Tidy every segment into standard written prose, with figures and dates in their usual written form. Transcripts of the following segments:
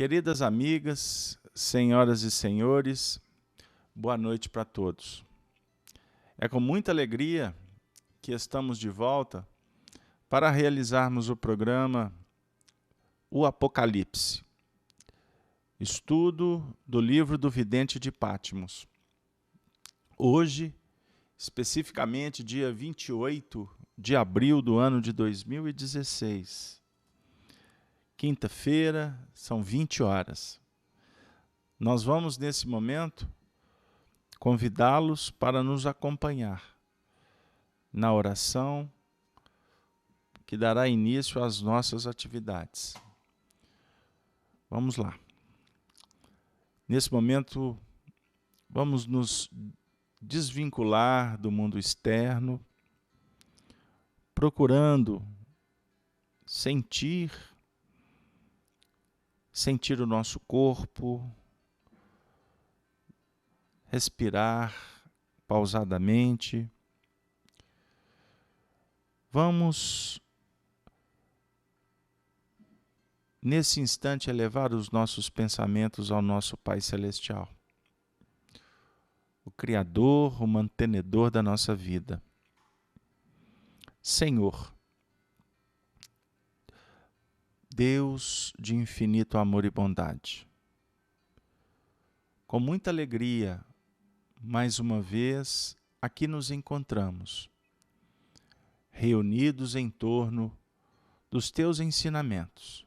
Queridas amigas, senhoras e senhores, boa noite para todos. É com muita alegria que estamos de volta para realizarmos o programa O Apocalipse, estudo do livro do Vidente de Pátmos. Hoje, especificamente dia 28 de abril do ano de 2016, quinta-feira, são 20 horas. Nós vamos, nesse momento, convidá-los para nos acompanhar na oração que dará início às nossas atividades. Vamos lá. Nesse momento, vamos nos desvincular do mundo externo, procurando sentir o nosso corpo, respirar pausadamente. Vamos, nesse instante, elevar os nossos pensamentos ao nosso Pai Celestial, o Criador, o mantenedor da nossa vida. Senhor, Deus de infinito amor e bondade, com muita alegria, mais uma vez, aqui nos encontramos, reunidos em torno dos Teus ensinamentos.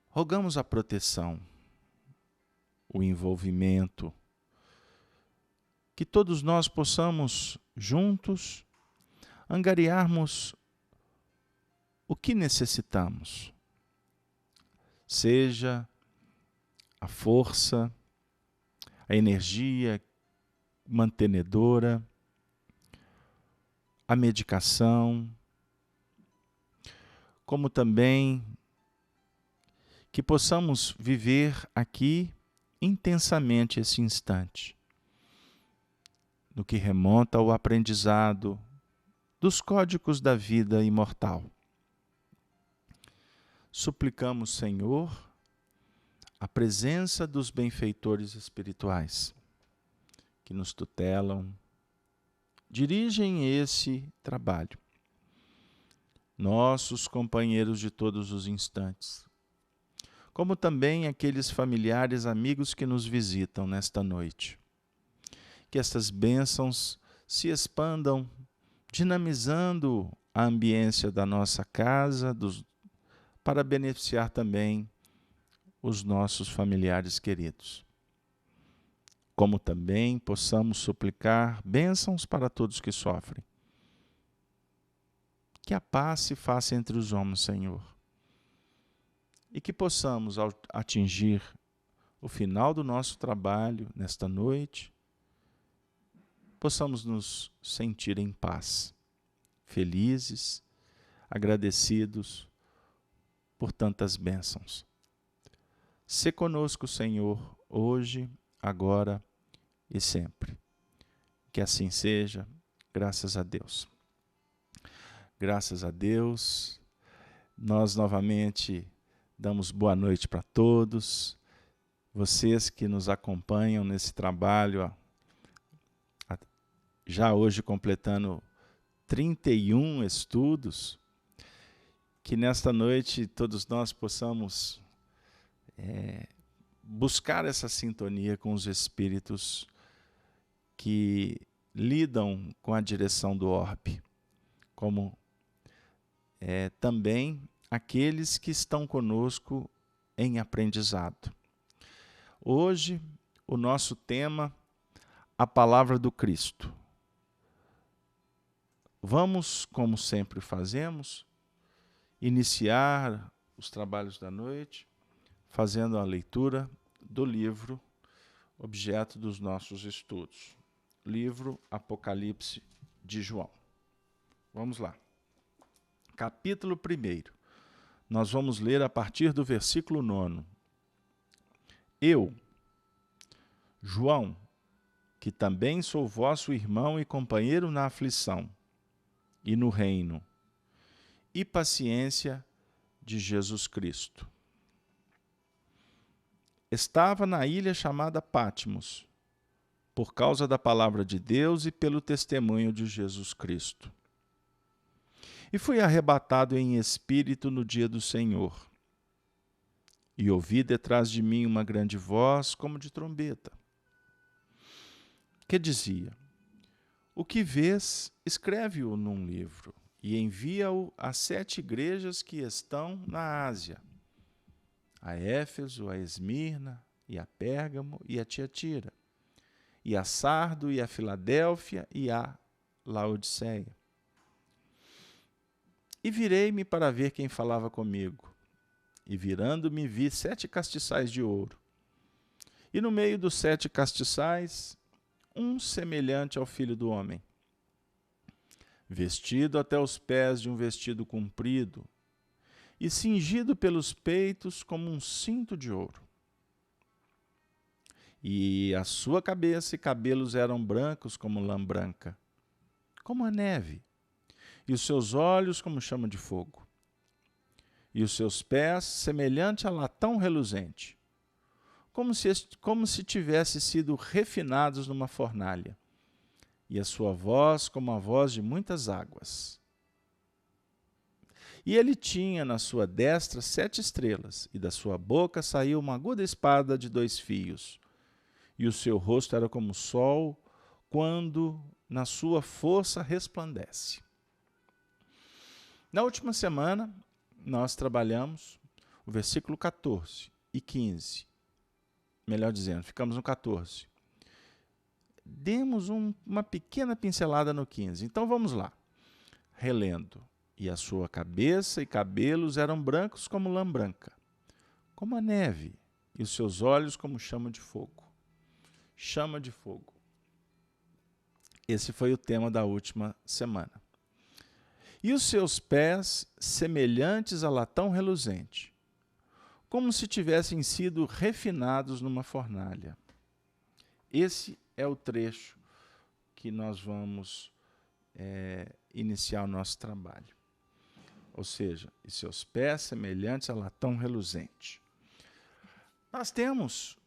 Rogamos a proteção, o envolvimento, que todos nós possamos, juntos, angariarmos o que necessitamos, seja a força, a energia mantenedora, a medicação, como também que possamos viver aqui intensamente esse instante, no que remonta ao aprendizado dos códigos da vida imortal. Suplicamos, Senhor, a presença dos benfeitores espirituais que nos tutelam, dirigem esse trabalho, nossos companheiros de todos os instantes, como também aqueles familiares, amigos que nos visitam nesta noite. Que estas bênçãos se expandam, dinamizando a ambiência da nossa casa, para beneficiar também os nossos familiares queridos. Como também possamos suplicar bênçãos para todos que sofrem. Que a paz se faça entre os homens, Senhor. E que possamos, ao atingir o final do nosso trabalho nesta noite, possamos nos sentir em paz, felizes, agradecidos por tantas bênçãos. Sê conosco, Senhor, hoje, agora e sempre. Que assim seja, graças a Deus. Graças a Deus, nós novamente damos boa noite para todos, vocês que nos acompanham nesse trabalho, já hoje completando 31 estudos, que nesta noite todos nós possamos buscar essa sintonia com os espíritos que lidam com a direção do orbe, como também aqueles que estão conosco em aprendizado. Hoje, o nosso tema, a palavra do Cristo. Vamos, como sempre fazemos, iniciar os trabalhos da noite, fazendo a leitura do livro objeto dos nossos estudos, livro Apocalipse de João. Vamos lá. Capítulo 1. Nós vamos ler a partir do versículo 9. Eu, João, que também sou vosso irmão e companheiro na aflição e no reino, e paciência de Jesus Cristo. estava na ilha chamada Patmos, por causa da palavra de Deus e pelo testemunho de Jesus Cristo. E fui arrebatado em espírito no dia do Senhor. E ouvi detrás de mim uma grande voz, como de trombeta, que dizia: o que vês, escreve-o num livro, e envia-o às 7 igrejas que estão na Ásia, a Éfeso, a Esmirna, e a Pérgamo, e a Tiatira, e a Sardo, e a Filadélfia, e a Laodiceia. E virei-me para ver quem falava comigo. E virando-me, vi 7 castiçais de ouro. E no meio dos 7 castiçais, um semelhante ao Filho do Homem, vestido até os pés de um vestido comprido, e cingido pelos peitos como um cinto de ouro. E a sua cabeça e cabelos eram brancos como lã branca, como a neve, e os seus olhos como chama de fogo, e os seus pés semelhante a latão reluzente, como se tivesse sido refinados numa fornalha, e a sua voz como a voz de muitas águas. E ele tinha na sua destra 7 estrelas, e da sua boca saiu uma aguda espada de 2 fios, e o seu rosto era como o sol, quando na sua força resplandece. Na última semana, nós trabalhamos o versículo 14 e 15. Melhor dizendo, ficamos no 14. Demos uma pequena pincelada no 15. Então vamos lá. Relendo. E a sua cabeça e cabelos eram brancos como lã branca, como a neve, e os seus olhos como chama de fogo. Chama de fogo. Esse foi o tema da última semana. E os seus pés semelhantes a latão reluzente, como se tivessem sido refinados numa fornalha. Esse é o trecho que nós vamos iniciar o nosso trabalho. Ou seja, e seus pés semelhantes a latão reluzente. Nós temos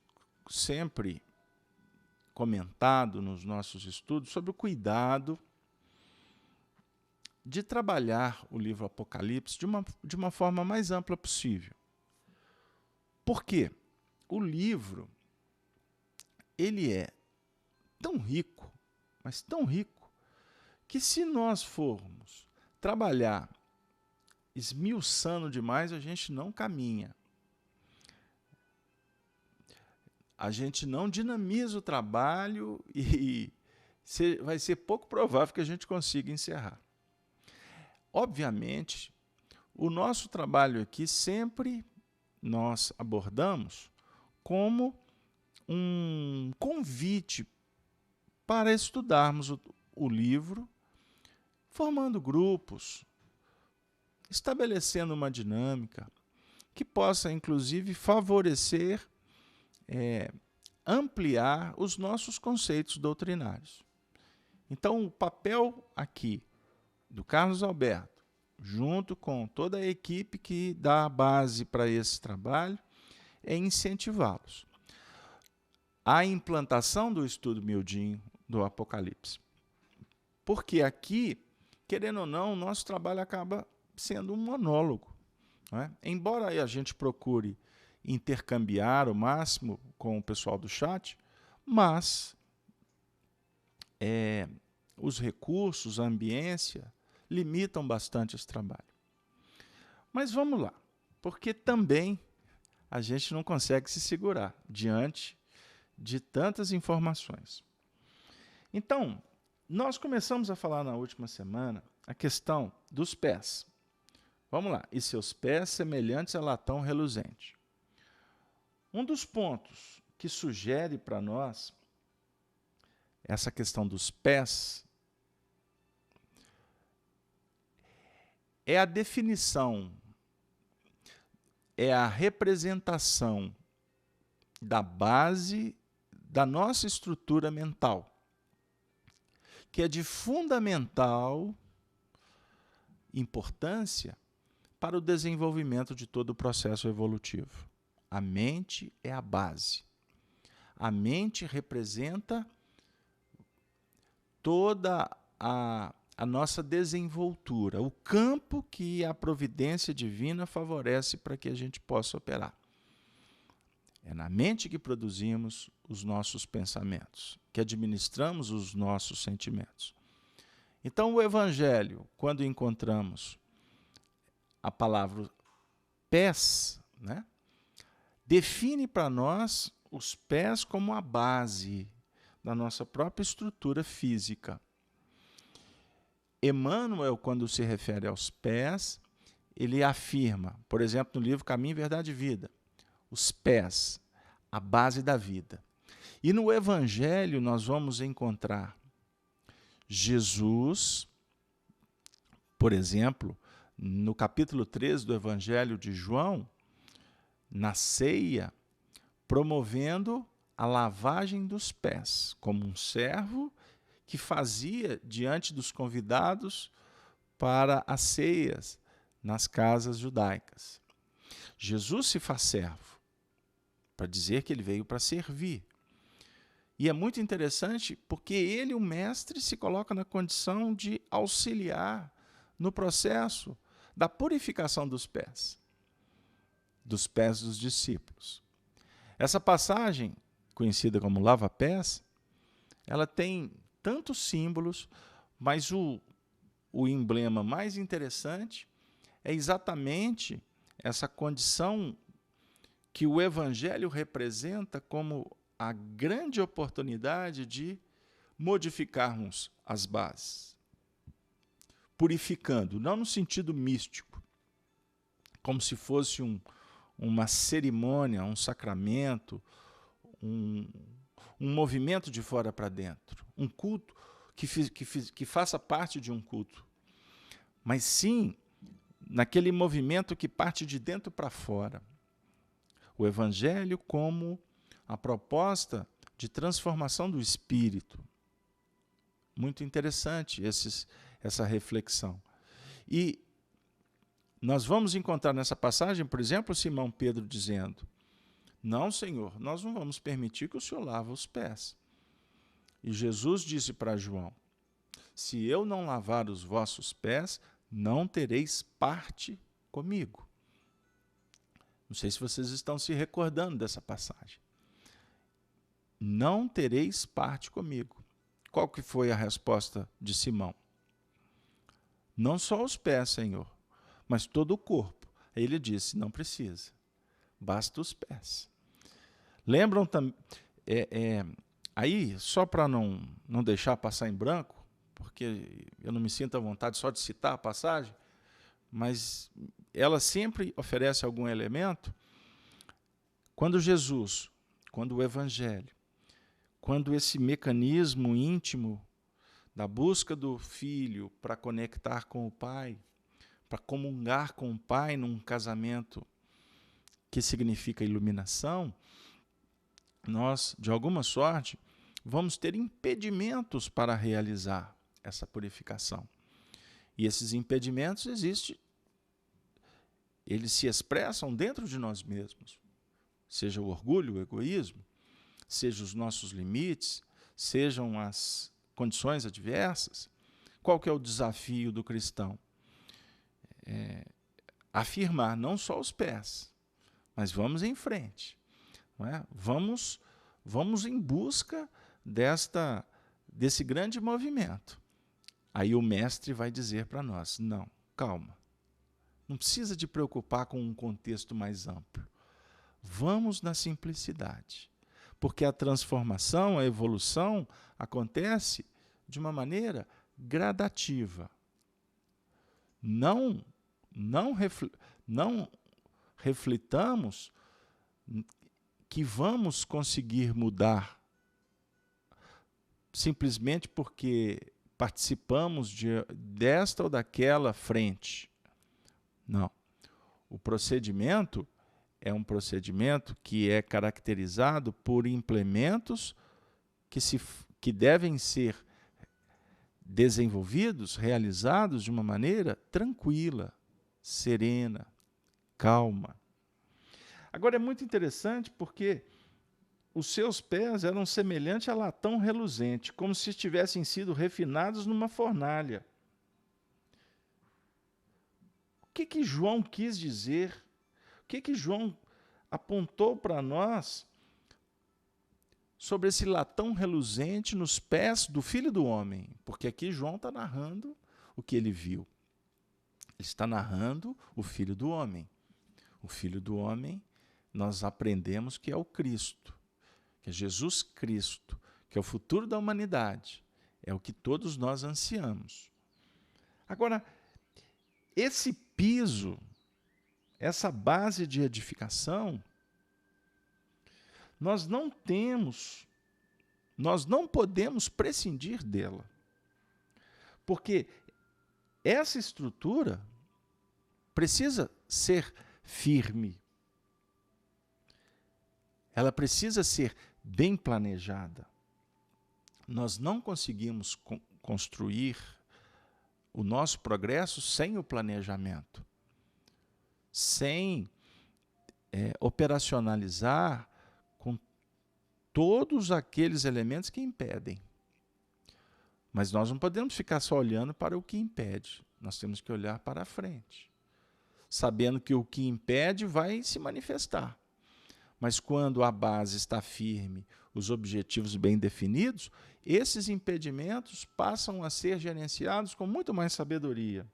sempre comentado nos nossos estudos sobre o cuidado de trabalhar o livro Apocalipse de uma forma mais ampla possível. Por quê? O livro, ele é tão rico, mas tão rico, que se nós formos trabalhar esmiuçando demais, a gente não caminha. A gente não dinamiza o trabalho e vai ser pouco provável que a gente consiga encerrar. Obviamente, o nosso trabalho aqui sempre nós abordamos como um convite para estudarmos o livro, formando grupos, estabelecendo uma dinâmica que possa, inclusive, favorecer, ampliar os nossos conceitos doutrinários. Então, o papel aqui do Carlos Alberto, junto com toda a equipe que dá a base para esse trabalho, é incentivá-los à implantação do estudo miudinho do Apocalipse. Porque aqui, querendo ou não, o nosso trabalho acaba sendo um monólogo, não é? Embora a gente procure intercambiar o máximo com o pessoal do chat, mas os recursos, a ambiência, limitam bastante esse trabalho. Mas vamos lá, porque também a gente não consegue se segurar diante de tantas informações. Então, nós começamos a falar na última semana a questão dos pés. Vamos lá. E seus pés semelhantes a latão reluzente. Um dos pontos que sugere para nós essa questão dos pés é a definição, é a representação da base da nossa estrutura mental, que é de fundamental importância para o desenvolvimento de todo o processo evolutivo. A mente é a base. A mente representa toda a nossa desenvoltura, o campo que a providência divina favorece para que a gente possa operar. É na mente que produzimos os nossos pensamentos, que administramos os nossos sentimentos. Então, o Evangelho, quando encontramos a palavra pés, né, define para nós os pés como a base da nossa própria estrutura física. Emmanuel, quando se refere aos pés, ele afirma, por exemplo, no livro Caminho, Verdade e Vida, os pés, a base da vida. E no Evangelho nós vamos encontrar Jesus, por exemplo, no capítulo 13 do Evangelho de João, na ceia, promovendo a lavagem dos pés, como um servo que fazia diante dos convidados para as ceias nas casas judaicas. Jesus se faz servo, para dizer que ele veio para servir. E é muito interessante porque ele, o mestre, se coloca na condição de auxiliar no processo da purificação dos pés dos discípulos. Essa passagem, conhecida como lava-pés, ela tem tantos símbolos, mas o emblema mais interessante é exatamente essa condição que o Evangelho representa como a grande oportunidade de modificarmos as bases, purificando, não no sentido místico, como se fosse uma cerimônia, um sacramento, um movimento de fora para dentro, um culto que faça parte de um culto, mas sim naquele movimento que parte de dentro para fora. O Evangelho como a proposta de transformação do espírito. Muito interessante essa reflexão. E nós vamos encontrar nessa passagem, por exemplo, Simão Pedro dizendo: não, Senhor, nós não vamos permitir que o Senhor lave os pés. E Jesus disse para João: se eu não lavar os vossos pés, não tereis parte comigo. Não sei se vocês estão se recordando dessa passagem. Não tereis parte comigo. Qual que foi a resposta de Simão? Não só os pés, Senhor, mas todo o corpo. Aí ele disse: não precisa, basta os pés. Lembram também, aí, só para não deixar passar em branco, porque eu não me sinto à vontade só de citar a passagem, mas ela sempre oferece algum elemento. Quando Jesus, quando o Evangelho, quando esse mecanismo íntimo da busca do Filho para conectar com o Pai, para comungar com o Pai num casamento que significa iluminação, nós, de alguma sorte, vamos ter impedimentos para realizar essa purificação. E esses impedimentos existem, eles se expressam dentro de nós mesmos. Seja o orgulho, o egoísmo, sejam os nossos limites, sejam as condições adversas. Qual que é o desafio do cristão? Afirmar não só os pés, mas vamos em frente. Não é? Vamos em busca desse grande movimento. Aí o mestre vai dizer para nós: não, calma, não precisa de preocupar com um contexto mais amplo. Vamos na simplicidade, porque a transformação, a evolução acontece de uma maneira gradativa. Não reflitamos que vamos conseguir mudar simplesmente porque participamos desta ou daquela frente. Não. O procedimento é um procedimento que é caracterizado por implementos que devem ser desenvolvidos, realizados de uma maneira tranquila, serena, calma. Agora é muito interessante porque os seus pés eram semelhantes a latão reluzente, como se tivessem sido refinados numa fornalha. O que João quis dizer? O que João apontou para nós sobre esse latão reluzente nos pés do Filho do Homem? Porque aqui João está narrando o que ele viu. Ele está narrando o Filho do Homem. O Filho do Homem, nós aprendemos que é o Cristo, que é Jesus Cristo, que é o futuro da humanidade. É o que todos nós ansiamos. Agora, esse piso, essa base de edificação, nós não podemos prescindir dela. Porque essa estrutura precisa ser firme. Ela precisa ser bem planejada. Nós não conseguimos construir o nosso progresso sem o planejamento, sem operacionalizar com todos aqueles elementos que impedem. Mas nós não podemos ficar só olhando para o que impede. Nós temos que olhar para a frente, sabendo que o que impede vai se manifestar. Mas quando a base está firme, os objetivos bem definidos, esses impedimentos passam a ser gerenciados com muito mais sabedoria.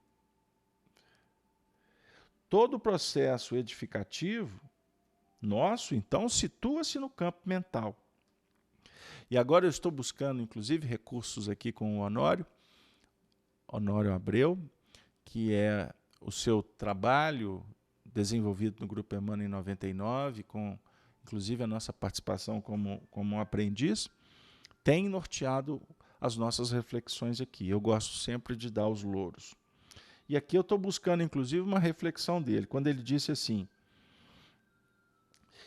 Todo o processo edificativo nosso, então, situa-se no campo mental. E agora eu estou buscando, inclusive, recursos aqui com o Honório Abreu, que é o seu trabalho desenvolvido no Grupo Emmanuel em 99, com inclusive a nossa participação como aprendiz, tem norteado as nossas reflexões aqui. Eu gosto sempre de dar os louros. E aqui eu estou buscando, inclusive, uma reflexão dele, quando ele disse assim,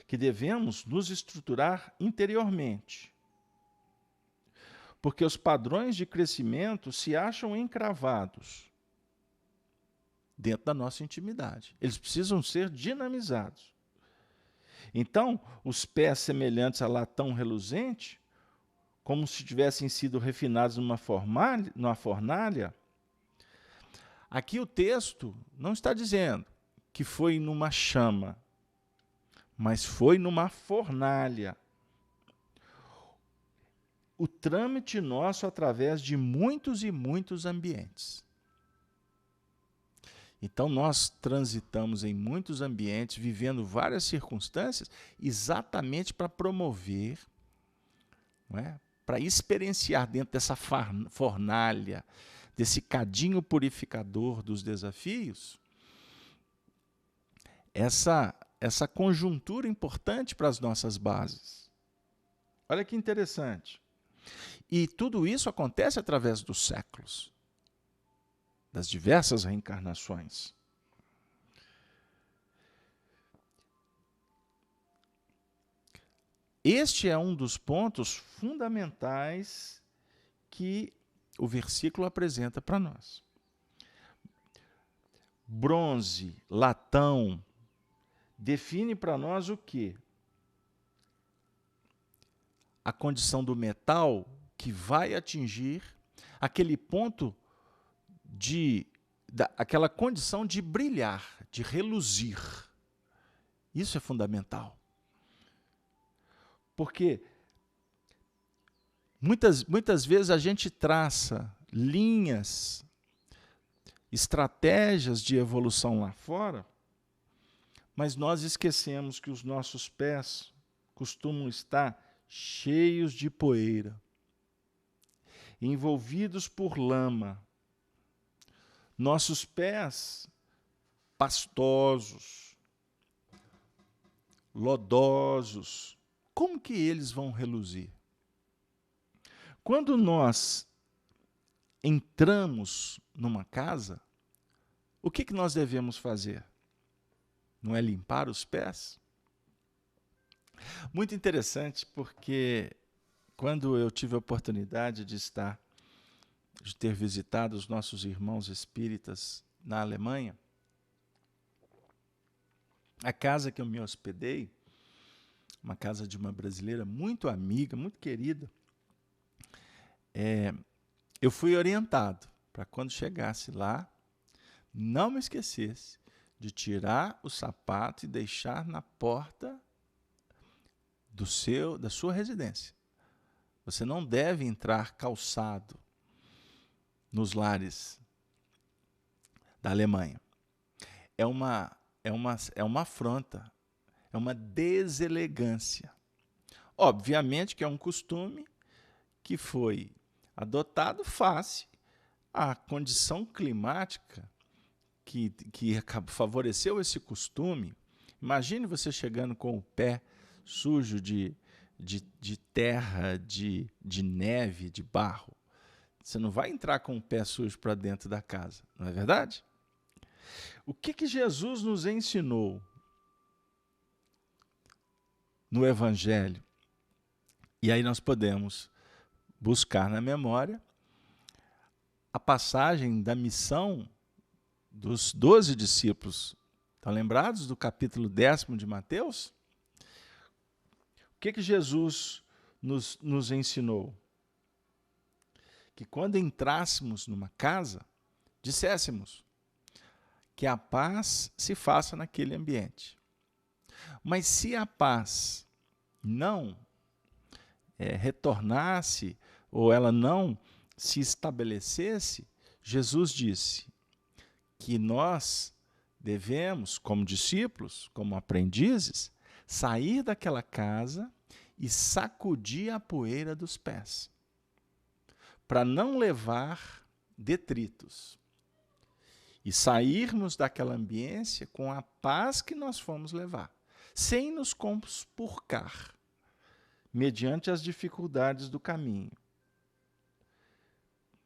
que devemos nos estruturar interiormente, porque os padrões de crescimento se acham encravados dentro da nossa intimidade. Eles precisam ser dinamizados. Então, os pés semelhantes a latão reluzente, como se tivessem sido refinados numa fornalha, aqui o texto não está dizendo que foi numa chama, mas foi numa fornalha. O trâmite nosso através de muitos e muitos ambientes. Então, nós transitamos em muitos ambientes, vivendo várias circunstâncias, exatamente para promover, não é? Para experienciar dentro dessa fornalha, desse cadinho purificador dos desafios, essa conjuntura importante para as nossas bases. Olha que interessante. E tudo isso acontece através dos séculos, das diversas reencarnações. Este é um dos pontos fundamentais que o versículo apresenta para nós. Bronze, latão, define para nós o quê? A condição do metal que vai atingir aquele ponto aquela condição de brilhar, de reluzir. Isso é fundamental. Porque muitas vezes a gente traça linhas, estratégias de evolução lá fora, mas nós esquecemos que os nossos pés costumam estar cheios de poeira, envolvidos por lama. Nossos pés pastosos, lodosos, como que eles vão reluzir? Quando nós entramos numa casa, o que nós devemos fazer? Não é limpar os pés? Muito interessante, porque quando eu tive a oportunidade de ter visitado os nossos irmãos espíritas na Alemanha, A casa que eu me hospedei, uma casa de uma brasileira muito amiga, muito querida, eu fui orientado para quando chegasse lá, não me esquecesse de tirar o sapato e deixar na porta da sua residência. Você não deve entrar calçado nos lares da Alemanha. É uma afronta, é uma deselegância. Obviamente que é um costume que foi adotado face à condição climática que favoreceu esse costume. Imagine você chegando com o pé sujo de terra, de neve, de barro. Você não vai entrar com o pé sujo para dentro da casa, não é verdade? O que Jesus nos ensinou no Evangelho? E aí nós podemos buscar na memória a passagem da missão dos 12 discípulos. Estão lembrados do capítulo 10 de Mateus? O que Jesus nos ensinou? Que quando entrássemos numa casa, disséssemos que a paz se faça naquele ambiente. Mas se a paz não retornasse, ou ela não se estabelecesse, Jesus disse que nós devemos, como discípulos, como aprendizes, sair daquela casa e sacudir a poeira dos pés, para não levar detritos, e sairmos daquela ambiência com a paz que nós fomos levar, sem nos conspurcar, mediante as dificuldades do caminho.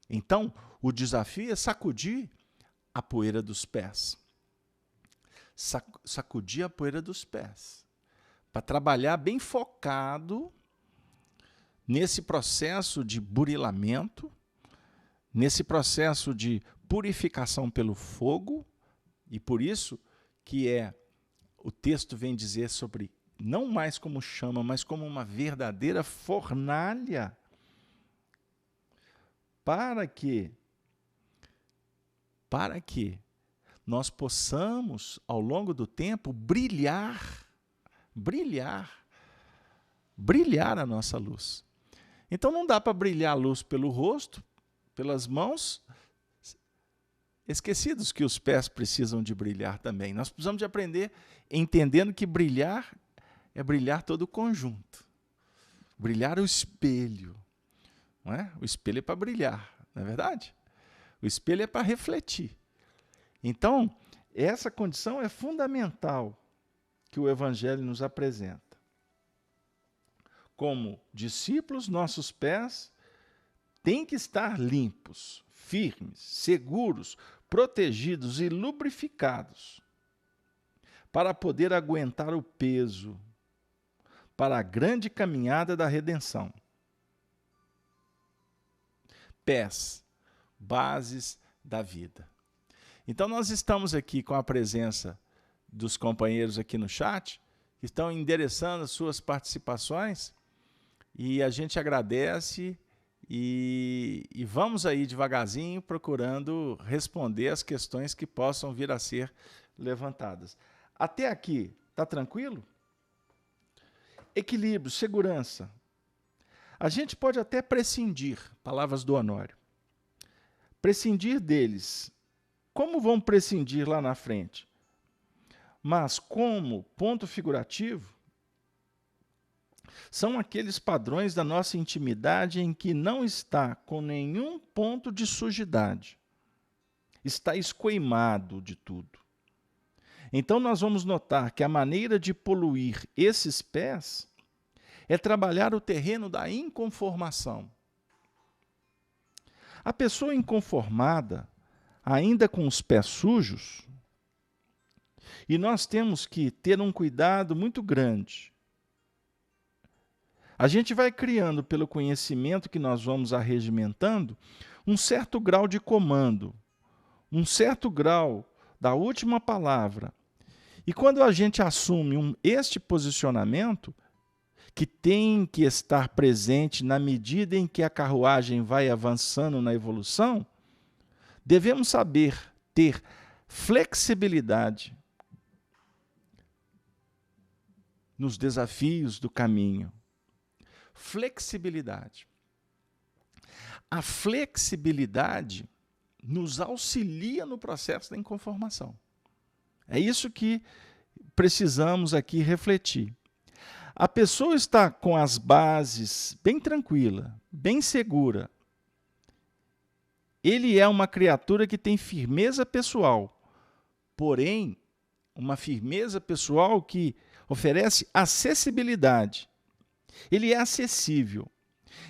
Então, o desafio é sacudir a poeira dos pés. Sacudir a poeira dos pés. Para trabalhar bem focado nesse processo de burilamento, nesse processo de purificação pelo fogo, e por isso que o texto vem dizer sobre, não mais como chama, mas como uma verdadeira fornalha, para que nós possamos, ao longo do tempo, brilhar a nossa luz. Então não dá para brilhar a luz pelo rosto, pelas mãos, esquecidos que os pés precisam de brilhar também. Nós precisamos de aprender entendendo que brilhar é brilhar todo o conjunto. Brilhar o espelho. Não é? O espelho é para brilhar, não é verdade? O espelho é para refletir. Então, essa condição é fundamental que o Evangelho nos apresenta. Como discípulos, nossos pés têm que estar limpos, firmes, seguros, protegidos e lubrificados, para poder aguentar o peso, para a grande caminhada da redenção. Pés, bases da vida. Então nós estamos aqui com a presença dos companheiros aqui no chat, que estão endereçando as suas participações, e a gente agradece e vamos aí devagarzinho procurando responder as questões que possam vir a ser levantadas. Até aqui, está tranquilo? Equilíbrio, segurança. A gente pode até prescindir, palavras do Honório, prescindir deles. Como vão prescindir lá na frente? Mas como ponto figurativo, são aqueles padrões da nossa intimidade em que não está com nenhum ponto de sujidade. Está escoimado de tudo. Então nós vamos notar que a maneira de poluir esses pés é trabalhar o terreno da inconformação. A pessoa inconformada, ainda com os pés sujos, e nós temos que ter um cuidado muito grande. A gente vai criando, pelo conhecimento que nós vamos arregimentando, um certo grau de comando, um certo grau da última palavra. E quando a gente assume este posicionamento, que tem que estar presente na medida em que a carruagem vai avançando na evolução, devemos saber ter flexibilidade nos desafios do caminho. Flexibilidade. A flexibilidade nos auxilia no processo da inconformação. É isso que precisamos aqui refletir. A pessoa está com as bases bem tranquila, bem segura. Ele é uma criatura que tem firmeza pessoal, porém, uma firmeza pessoal que oferece acessibilidade. Ele é acessível,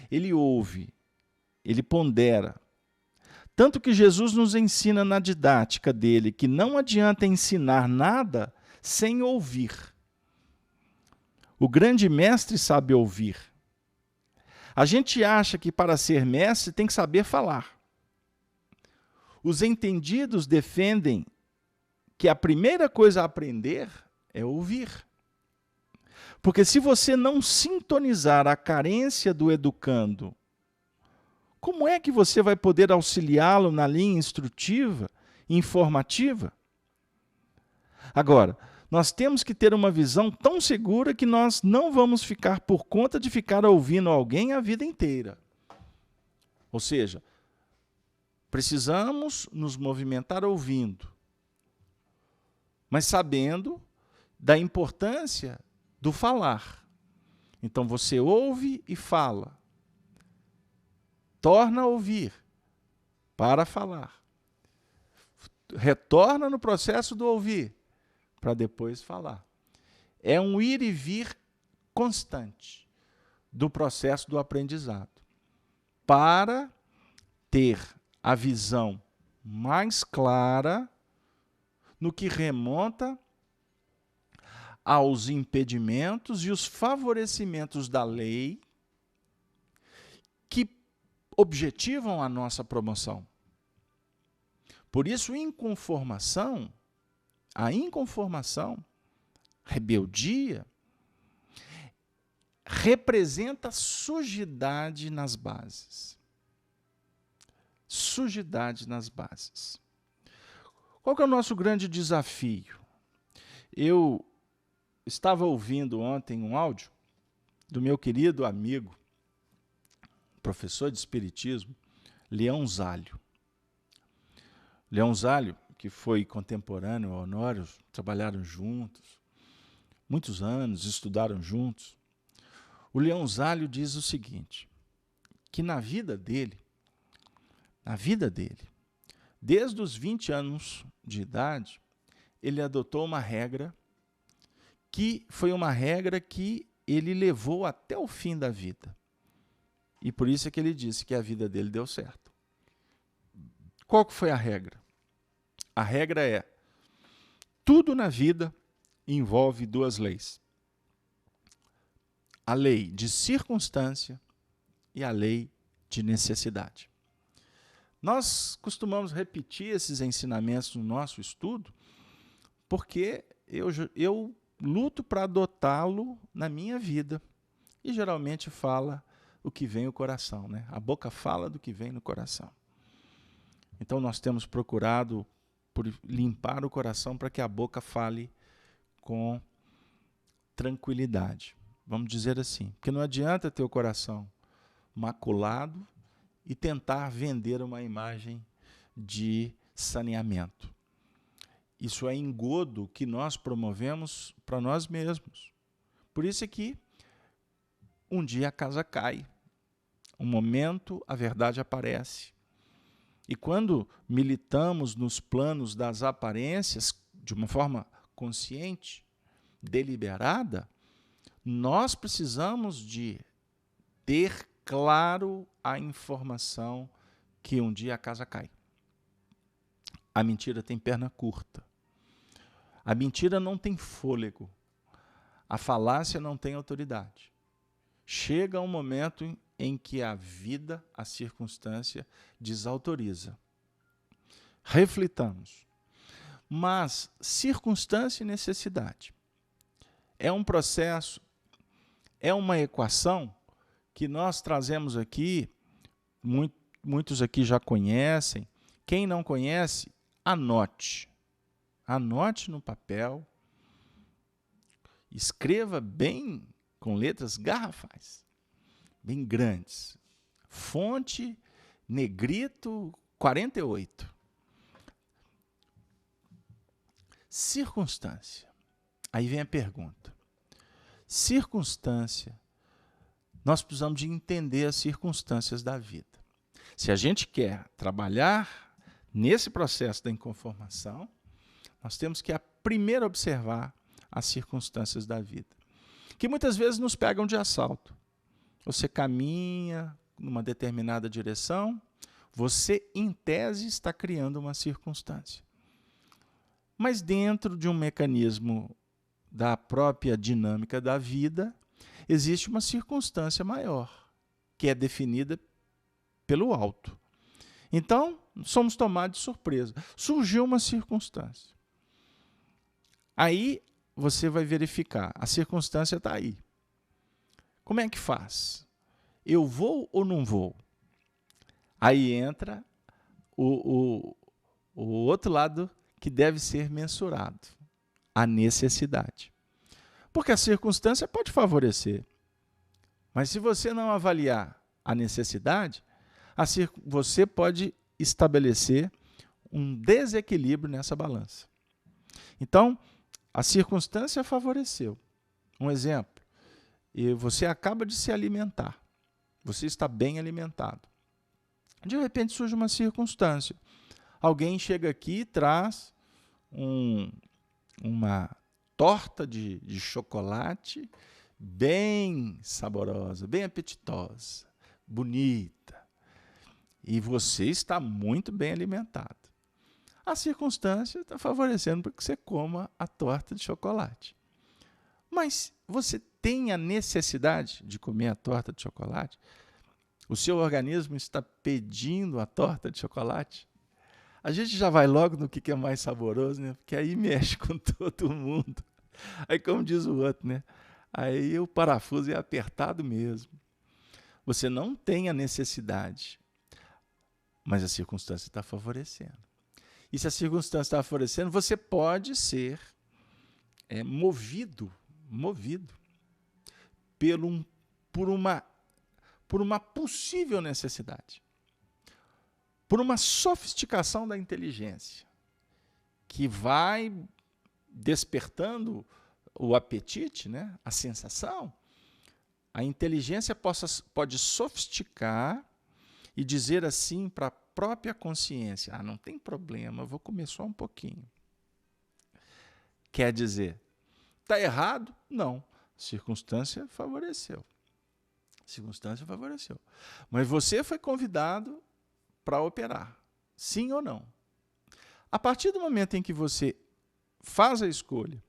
ele ouve, ele pondera. Tanto que Jesus nos ensina na didática dele que não adianta ensinar nada sem ouvir. O grande mestre sabe ouvir. A gente acha que para ser mestre tem que saber falar. Os entendidos defendem que a primeira coisa a aprender é ouvir. Porque se você não sintonizar a carência do educando, como é que você vai poder auxiliá-lo na linha instrutiva, informativa? Agora, nós temos que ter uma visão tão segura que nós não vamos ficar por conta de ficar ouvindo alguém a vida inteira. Ou seja, precisamos nos movimentar ouvindo, mas sabendo da importância do falar. Então você ouve e fala. Torna a ouvir para falar. Retorna no processo do ouvir para depois falar. É um ir e vir constante do processo do aprendizado, para ter a visão mais clara no que remonta aos impedimentos e os favorecimentos da lei que objetivam a nossa promoção. Por isso, a inconformação, rebeldia, representa sujidade nas bases. Sujidade nas bases. Qual que é o nosso grande desafio? Eu estava ouvindo ontem um áudio do meu querido amigo, professor de Espiritismo, Leão Zálio. Leão Zálio, que foi contemporâneo ao Honório, trabalharam juntos, muitos anos, estudaram juntos. O Leão Zálio diz o seguinte, que na vida dele, desde os 20 anos de idade, ele adotou uma regra que foi uma regra que ele levou até o fim da vida. E por isso é que ele disse que a vida dele deu certo. Qual que foi a regra? A regra é: tudo na vida envolve duas leis. A lei de circunstância e a lei de necessidade. Nós costumamos repetir esses ensinamentos no nosso estudo porque eu luto para adotá-lo na minha vida. E geralmente fala o que vem no coração, né? A boca fala do que vem no coração. Então nós temos procurado por limpar o coração para que a boca fale com tranquilidade. Vamos dizer assim, porque não adianta ter o coração maculado e tentar vender uma imagem de saneamento. Isso é engodo que nós promovemos para nós mesmos. Por isso é que um dia a casa cai, um momento a verdade aparece. E quando militamos nos planos das aparências, de uma forma consciente, deliberada, nós precisamos de ter claro a informação que um dia a casa cai. A mentira tem perna curta. A mentira não tem fôlego. A falácia não tem autoridade. Chega um momento em que a vida, a circunstância, desautoriza. Reflitamos. Mas circunstância e necessidade é um processo, é uma equação que nós trazemos aqui, muitos aqui já conhecem. Quem não conhece, anote. Anote no papel, escreva bem, com letras garrafais, bem grandes. Fonte, negrito, 48. Circunstância. Aí vem a pergunta. Circunstância. Nós precisamos de entender as circunstâncias da vida. Se a gente quer trabalhar nesse processo da inconformação, nós temos que primeiro observar as circunstâncias da vida, que muitas vezes nos pegam de assalto. Você caminha numa determinada direção, você, em tese, está criando uma circunstância. Mas dentro de um mecanismo da própria dinâmica da vida, existe uma circunstância maior, que é definida pelo alto. Então, somos tomados de surpresa. Surgiu uma circunstância. Aí, você vai verificar, a circunstância está aí. Como é que faz? Eu vou ou não vou? Aí entra o outro lado que deve ser mensurado, a necessidade. Porque a circunstância pode favorecer, mas se você não avaliar a necessidade, você pode estabelecer um desequilíbrio nessa balança. Então, a circunstância favoreceu. Um exemplo, você acaba de se alimentar, você está bem alimentado. De repente surge uma circunstância. Alguém chega aqui e traz uma torta de chocolate bem saborosa, bem apetitosa, bonita. E você está muito bem alimentado. A circunstância está favorecendo para que você coma a torta de chocolate. Mas você tem a necessidade de comer a torta de chocolate? O seu organismo está pedindo a torta de chocolate? A gente já vai logo no que é mais saboroso, né? Porque aí mexe com todo mundo. Aí, como diz o outro, né? Aí o parafuso é apertado mesmo. Você não tem a necessidade, mas a circunstância está favorecendo. E se a circunstância está favorecendo, você pode ser movido por uma possível necessidade, por uma sofisticação da inteligência, que vai despertando o apetite, né? A sensação. A inteligência pode sofisticar e dizer assim para a própria consciência: não tem problema, eu vou comer só um pouquinho. Quer dizer, está errado? Não. Circunstância favoreceu. Circunstância favoreceu. Mas você foi convidado para operar, sim ou não. A partir do momento em que você faz a escolha,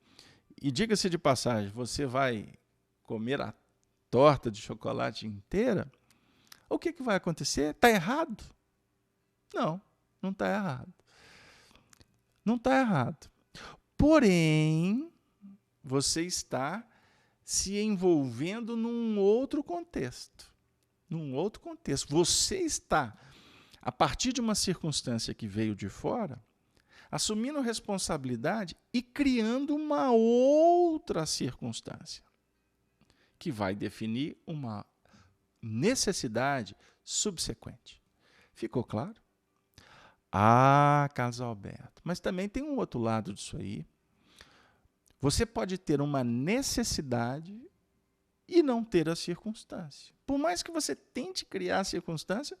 e diga-se de passagem, você vai comer a torta de chocolate inteira, o que vai acontecer? Está errado? Não, não está errado. Não está errado. Porém, você está se envolvendo num outro contexto. Num outro contexto. Você está, a partir de uma circunstância que veio de fora, assumindo responsabilidade e criando uma outra circunstância, que vai definir uma necessidade subsequente. Ficou claro? Carlos Alberto, mas também tem um outro lado disso aí. Você pode ter uma necessidade e não ter a circunstância. Por mais que você tente criar a circunstância,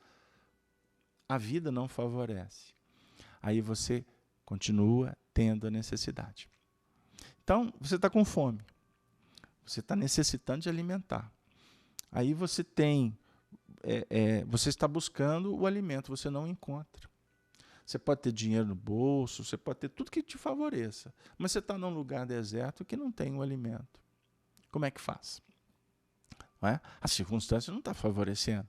a vida não favorece. Aí você continua tendo a necessidade. Então, você está com fome. Você está necessitando de alimentar. Aí você você está buscando o alimento, você não encontra. Você pode ter dinheiro no bolso, você pode ter tudo que te favoreça, mas você está num lugar deserto que não tem o alimento. Como é que faz? Não é? A circunstância não está favorecendo.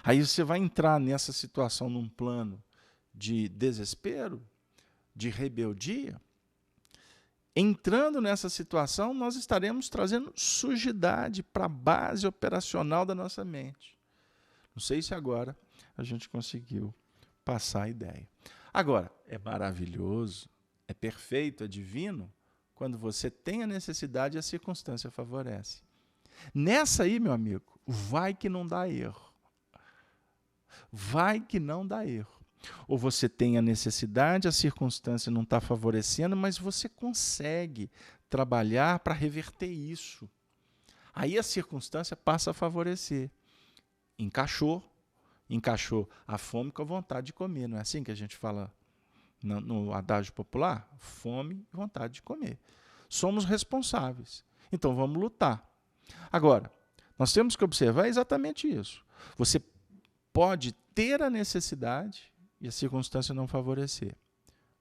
Aí você vai entrar nessa situação num plano de desespero, de rebeldia, entrando nessa situação, nós estaremos trazendo sujidade para a base operacional da nossa mente. Não sei se agora a gente conseguiu passar a ideia. Agora, é maravilhoso, é perfeito, é divino, quando você tem a necessidade e a circunstância favorece. Nessa aí, meu amigo, vai que não dá erro. Vai que não dá erro. Ou você tem a necessidade, a circunstância não está favorecendo, mas você consegue trabalhar para reverter isso. Aí a circunstância passa a favorecer. Encaixou a fome com a vontade de comer. Não é assim que a gente fala no adágio popular? Fome e vontade de comer. Somos responsáveis. Então vamos lutar. Agora, nós temos que observar exatamente isso. Você pode ter a necessidade e a circunstância não favorecer.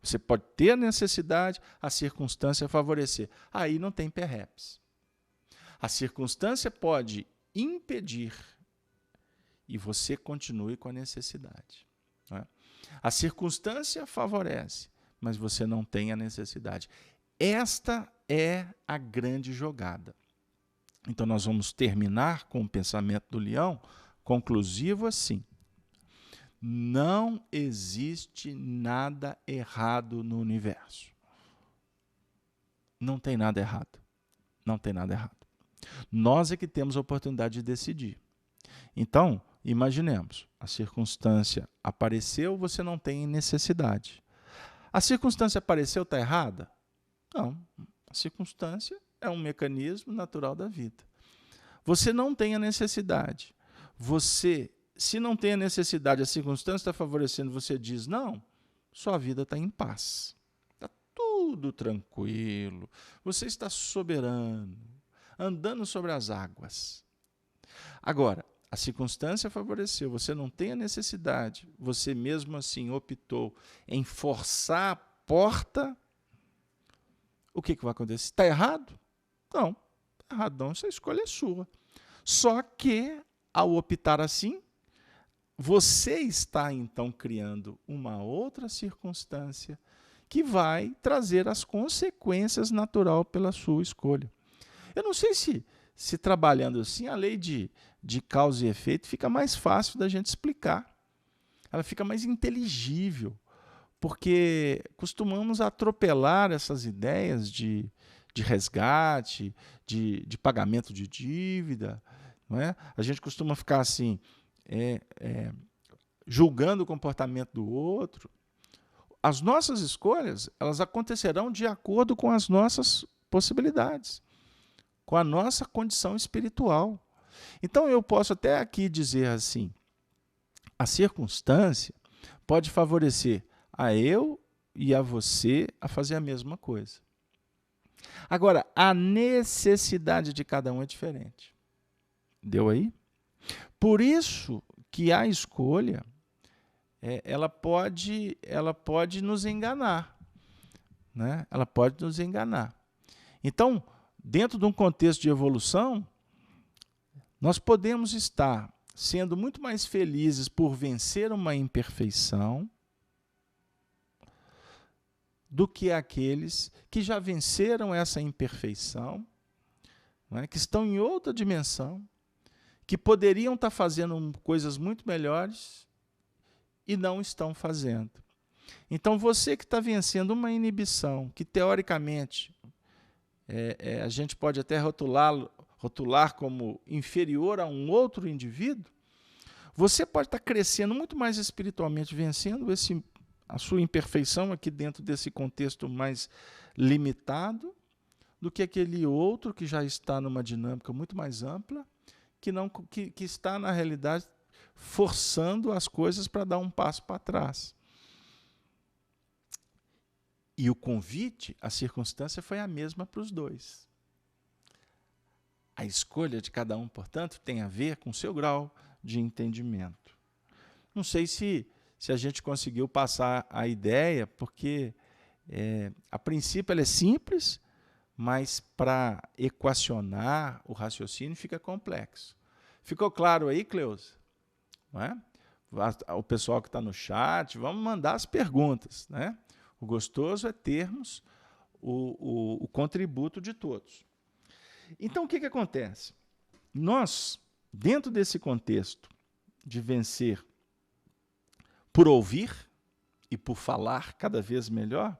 Você pode ter a necessidade, a circunstância favorecer. Aí não tem perreps. A circunstância pode impedir e você continue com a necessidade. Não é? A circunstância favorece, mas você não tem a necessidade. Esta é a grande jogada. Então nós vamos terminar com o pensamento do leão, conclusivo assim. Não existe nada errado no universo. Não tem nada errado. Não tem nada errado. Nós é que temos a oportunidade de decidir. Então, imaginemos, a circunstância apareceu, você não tem necessidade. A circunstância apareceu, está errada? Não. A circunstância é um mecanismo natural da vida. Você não tem a necessidade. Se não tem a necessidade, a circunstância está favorecendo, você diz não, sua vida está em paz. Está tudo tranquilo. Você está soberano, andando sobre as águas. Agora, a circunstância favoreceu, você não tem a necessidade, você mesmo assim optou em forçar a porta, o que vai acontecer? Está errado? Não, está errado não, essa escolha é sua. Só que, ao optar assim, você está, então, criando uma outra circunstância que vai trazer as consequências naturais pela sua escolha. Eu não sei se trabalhando assim, a lei de causa e efeito fica mais fácil da gente explicar. Ela fica mais inteligível, porque costumamos atropelar essas ideias de resgate, de pagamento de dívida. Não é? A gente costuma ficar assim, julgando o comportamento do outro. As nossas escolhas, elas acontecerão de acordo com as nossas possibilidades, com a nossa condição espiritual. Então eu posso até aqui dizer assim, a circunstância pode favorecer a eu e a você a fazer a mesma coisa. Agora, a necessidade de cada um é diferente. Deu aí? Por isso que a escolha, ela pode nos enganar. Né? Ela pode nos enganar. Então, dentro de um contexto de evolução, nós podemos estar sendo muito mais felizes por vencer uma imperfeição do que aqueles que já venceram essa imperfeição, né? Que estão em outra dimensão, que poderiam estar fazendo coisas muito melhores e não estão fazendo. Então, você que está vencendo uma inibição, que teoricamente a gente pode até rotular como inferior a um outro indivíduo, você pode estar crescendo muito mais espiritualmente, vencendo a sua imperfeição aqui dentro desse contexto mais limitado, do que aquele outro que já está numa dinâmica muito mais ampla, que está, na realidade, forçando as coisas para dar um passo para trás. E o convite, a circunstância foi a mesma para os dois. A escolha de cada um, portanto, tem a ver com o seu grau de entendimento. Não sei se a gente conseguiu passar a ideia, porque, a princípio, ela é simples, mas para equacionar o raciocínio fica complexo. Ficou claro aí, Cleusa? Não é? O pessoal que está no chat, vamos mandar as perguntas, né? O gostoso é termos o contributo de todos. Então, o que acontece? Nós, dentro desse contexto de vencer por ouvir e por falar cada vez melhor,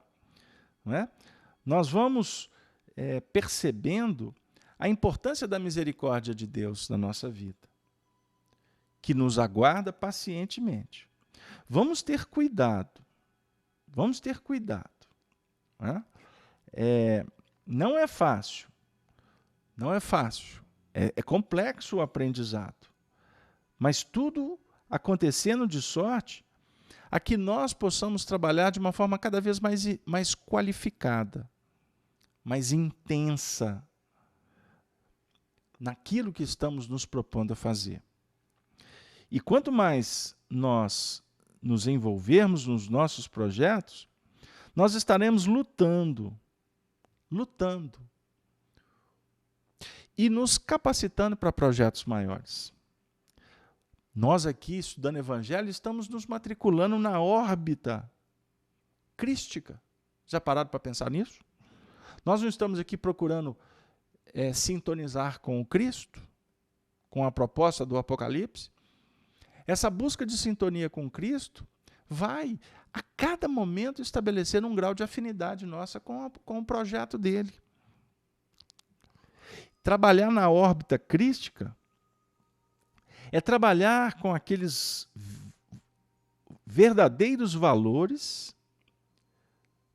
não é? Nós vamos percebendo a importância da misericórdia de Deus na nossa vida, que nos aguarda pacientemente. Vamos ter cuidado. Vamos ter cuidado. Né? Não é fácil. Não é fácil. É complexo o aprendizado. Mas tudo acontecendo de sorte a que nós possamos trabalhar de uma forma cada vez mais qualificada, mais intensa naquilo que estamos nos propondo a fazer. E quanto mais nós nos envolvermos nos nossos projetos, nós estaremos lutando e nos capacitando para projetos maiores. Nós aqui, estudando Evangelho, estamos nos matriculando na órbita crística. Já pararam para pensar nisso? Nós não estamos aqui procurando sintonizar com o Cristo, com a proposta do Apocalipse. Essa busca de sintonia com Cristo vai, a cada momento, estabelecer um grau de afinidade nossa com o projeto dele. Trabalhar na órbita crística é trabalhar com aqueles verdadeiros valores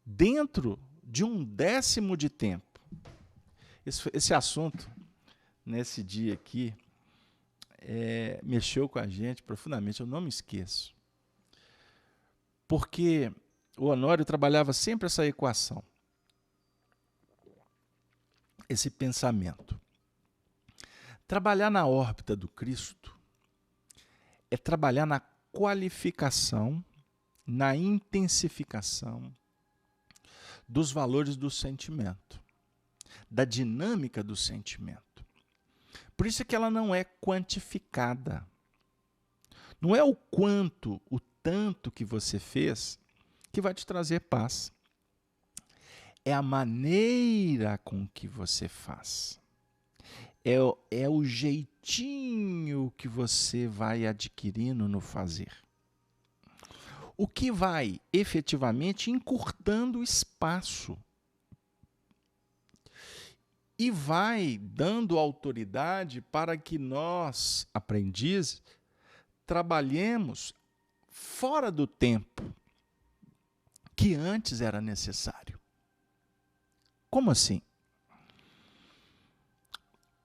dentro de um décimo de tempo. Esse assunto, nesse dia aqui, mexeu com a gente profundamente, eu não me esqueço. Porque o Honório trabalhava sempre essa equação, esse pensamento. Trabalhar na órbita do Cristo é trabalhar na qualificação, na intensificação dos valores do sentimento, da dinâmica do sentimento. Por isso é que ela não é quantificada. Não é o quanto, o tanto que você fez que vai te trazer paz. É a maneira com que você faz. É o jeitinho que você vai adquirindo no fazer. O que vai efetivamente encurtando o espaço e vai dando autoridade para que nós, aprendizes, trabalhemos fora do tempo que antes era necessário. Como assim?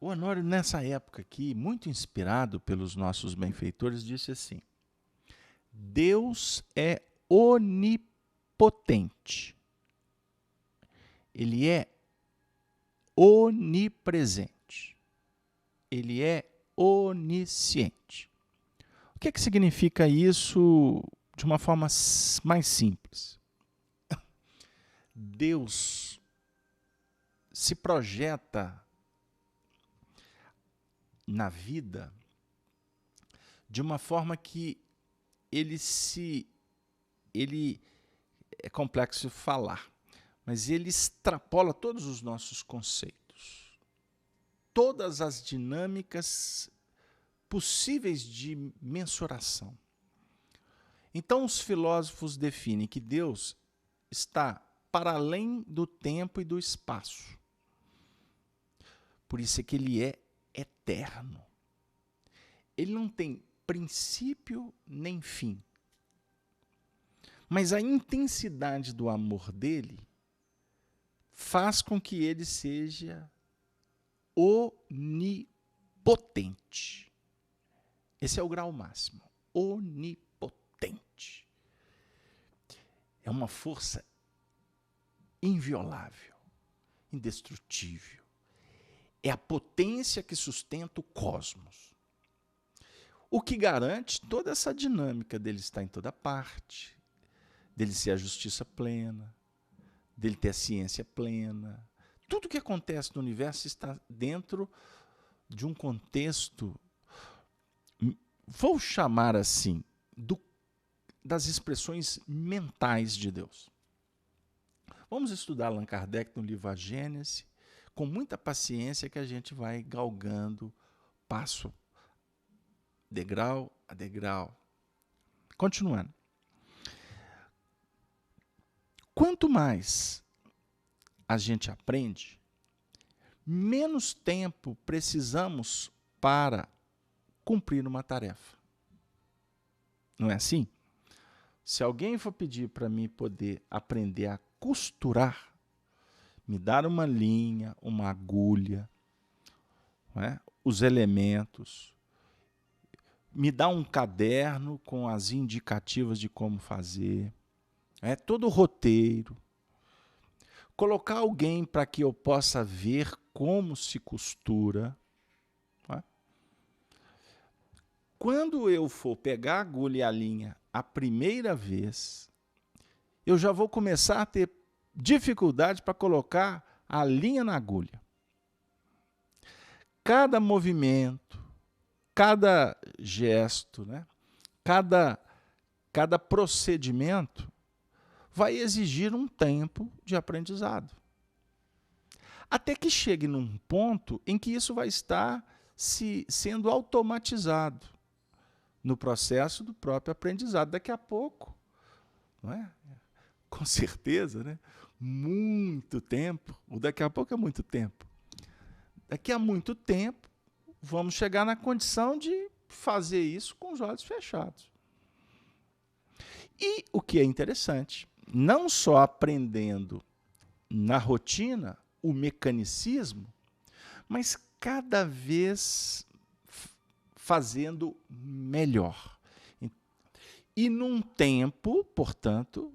O Honório, nessa época aqui, muito inspirado pelos nossos benfeitores, disse assim: Deus é onipotente. Ele é onipresente. Ele é onisciente. O que significa isso de uma forma mais simples? Deus se projeta na vida de uma forma que ele é complexo falar, mas ele extrapola todos os nossos conceitos, todas as dinâmicas possíveis de mensuração. Então os filósofos definem que Deus está para além do tempo e do espaço. Por isso é que ele é eterno. Ele não tem princípio nem fim. Mas a intensidade do amor dele faz com que ele seja onipotente. Esse é o grau máximo. Onipotente. É uma força inviolável, indestrutível. É a potência que sustenta o cosmos. O que garante toda essa dinâmica dele estar em toda parte, dele ser a justiça plena, dele ter a ciência plena. Tudo o que acontece no universo está dentro de um contexto, vou chamar assim, das expressões mentais de Deus. Vamos estudar Allan Kardec no livro A Gênese, com muita paciência que a gente vai galgando passo, degrau a degrau. Continuando. Quanto mais a gente aprende, menos tempo precisamos para cumprir uma tarefa. Não é assim? Se alguém for pedir para mim poder aprender a costurar, me dar uma linha, uma agulha, não é? Os elementos, me dar um caderno com as indicativas de como fazer, todo o roteiro, colocar alguém para que eu possa ver como se costura. Quando eu for pegar a agulha e a linha a primeira vez, eu já vou começar a ter dificuldade para colocar a linha na agulha. Cada movimento, cada gesto, né? cada procedimento vai exigir um tempo de aprendizado. Até que chegue num ponto em que isso vai estar sendo automatizado no processo do próprio aprendizado. Daqui a pouco, não é? Com certeza, né? Muito tempo, ou daqui a pouco é muito tempo. Daqui a muito tempo, vamos chegar na condição de fazer isso com os olhos fechados. E o que é interessante, não só aprendendo na rotina o mecanicismo, mas cada vez fazendo melhor. E num tempo, portanto,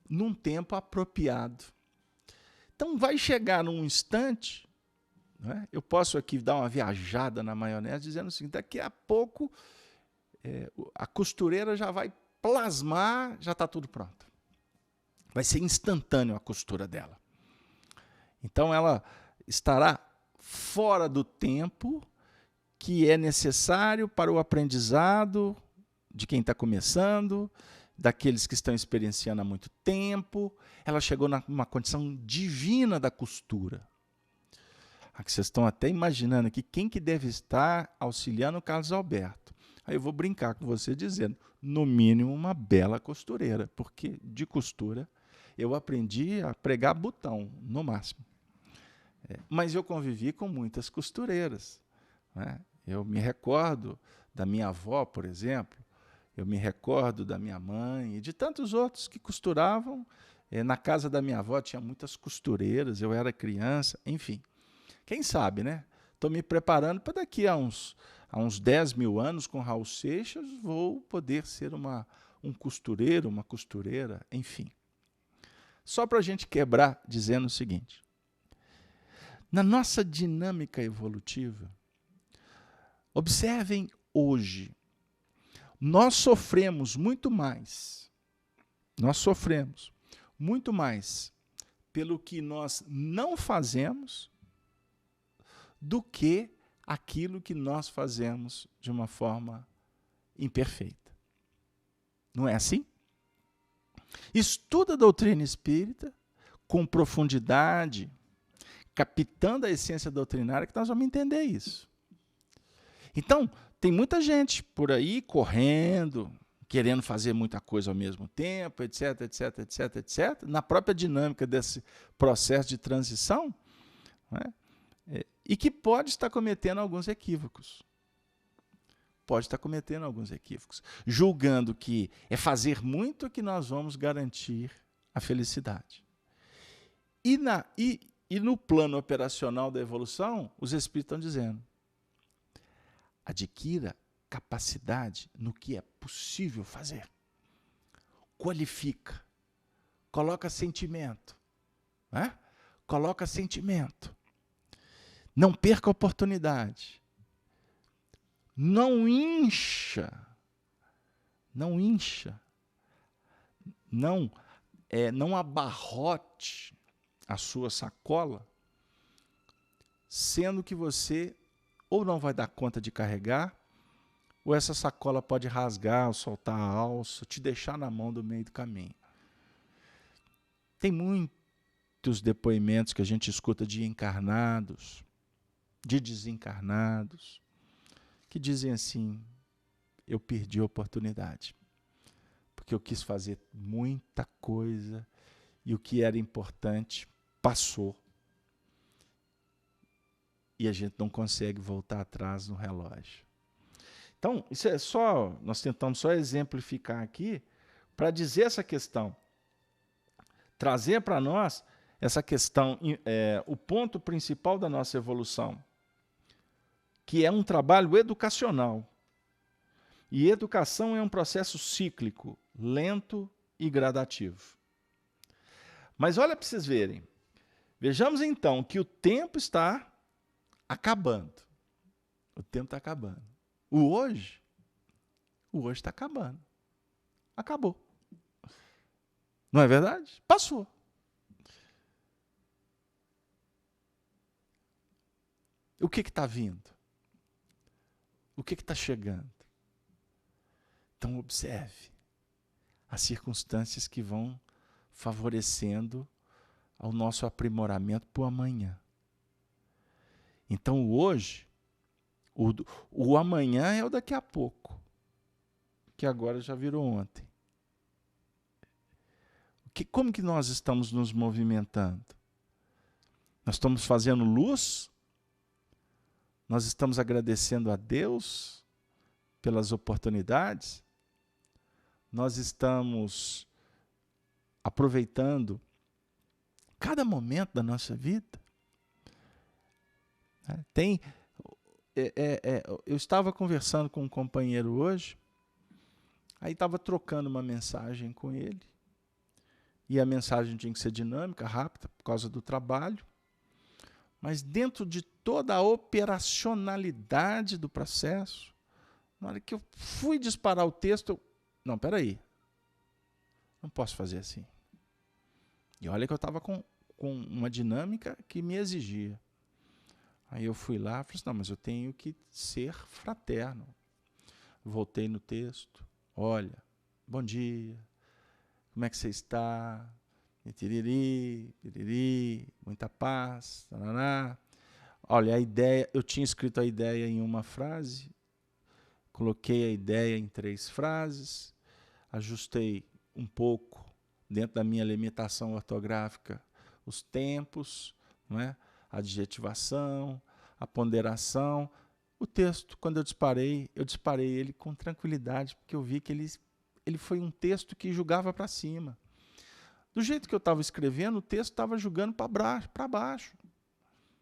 num tempo apropriado. Então vai chegar num instante, né? Eu posso aqui dar uma viajada na maionese dizendo assim, daqui a pouco a costureira já vai plasmar, já está tudo pronto. Vai ser instantâneo a costura dela. Então ela estará fora do tempo que é necessário para o aprendizado de quem está começando, daqueles que estão experienciando há muito tempo. Ela chegou numa condição divina da costura. Aqui vocês estão até imaginando aqui quem que deve estar auxiliando o Carlos Alberto. Aí eu vou brincar com você dizendo, no mínimo uma bela costureira, porque de costura eu aprendi a pregar botão, no máximo. Mas eu convivi com muitas costureiras, né? Eu me recordo da minha avó, por exemplo, eu me recordo da minha mãe e de tantos outros que costuravam. Na casa da minha avó tinha muitas costureiras, eu era criança, enfim. Quem sabe, né? Estou me preparando para daqui a uns 10 mil anos, com Raul Seixas, vou poder ser um costureiro, uma costureira, enfim. Só para a gente quebrar, dizendo o seguinte, na nossa dinâmica evolutiva, observem hoje, nós sofremos muito mais pelo que nós não fazemos do que aquilo que nós fazemos de uma forma imperfeita. Não é assim? Estuda a doutrina espírita com profundidade, captando a essência doutrinária, que nós vamos entender isso. Então, tem muita gente por aí correndo, querendo fazer muita coisa ao mesmo tempo, etc, etc, etc, etc, na própria dinâmica desse processo de transição, né? E que pode estar cometendo alguns equívocos. Julgando que é fazer muito que nós vamos garantir a felicidade. E no plano operacional da evolução, os espíritos estão dizendo, adquira capacidade no que é possível fazer. Qualifica. Coloca sentimento. Né? Coloca sentimento. Não perca a oportunidade. Não incha. Não abarrote a sua sacola, sendo que você ou não vai dar conta de carregar, ou essa sacola pode rasgar, ou soltar a alça, te deixar na mão do meio do caminho. Tem muitos depoimentos que a gente escuta de encarnados, de desencarnados, que dizem assim: eu perdi a oportunidade, porque eu quis fazer muita coisa e o que era importante passou. E a gente não consegue voltar atrás no relógio. Então, isso é só, nós tentamos só exemplificar aqui para dizer essa questão, trazer para nós essa questão, o ponto principal da nossa evolução, que é um trabalho educacional. E educação é um processo cíclico, lento e gradativo. Mas olha para vocês verem. Vejamos então que o tempo está acabando. O tempo está acabando. O hoje está acabando. Acabou. Não é verdade? Passou. O que está vindo? O que está chegando? Então observe as circunstâncias que vão favorecendo ao nosso aprimoramento para o amanhã. Então o hoje, o amanhã é o daqui a pouco, que agora já virou ontem. Como que nós estamos nos movimentando? Nós estamos fazendo luz? Nós estamos agradecendo a Deus pelas oportunidades? Nós estamos aproveitando cada momento da nossa vida? Eu estava conversando com um companheiro hoje, aí estava trocando uma mensagem com ele, e a mensagem tinha que ser dinâmica, rápida, por causa do trabalho, mas dentro de toda a operacionalidade do processo, na hora que eu fui disparar o texto, não, peraí, não posso fazer assim. E olha que eu estava com uma dinâmica que me exigia. Aí eu fui lá e falei assim, não, mas eu tenho que ser fraterno. Voltei no texto, olha, bom dia, como é que você está? Tiriri, muita paz, taraná. Olha, a ideia, eu tinha escrito a ideia em uma frase, coloquei a ideia em 3 frases, ajustei um pouco, dentro da minha limitação ortográfica, os tempos, não é? A adjetivação, a ponderação. O texto, quando eu disparei ele com tranquilidade, porque eu vi que ele foi um texto que julgava para cima. Do jeito que eu estava escrevendo, o texto estava julgando para baixo.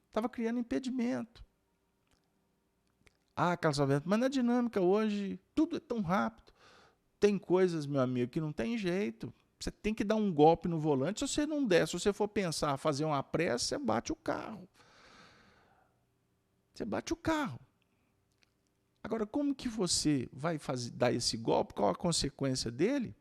Estava criando impedimento. Carlos Alberto, mas na dinâmica hoje, tudo é tão rápido. Tem coisas, meu amigo, que não tem jeito. Você tem que dar um golpe no volante. Se você não der, se você for pensar fazer uma pressa, você bate o carro. Você bate o carro. Agora, como que você vai dar esse golpe? Qual a consequência dele?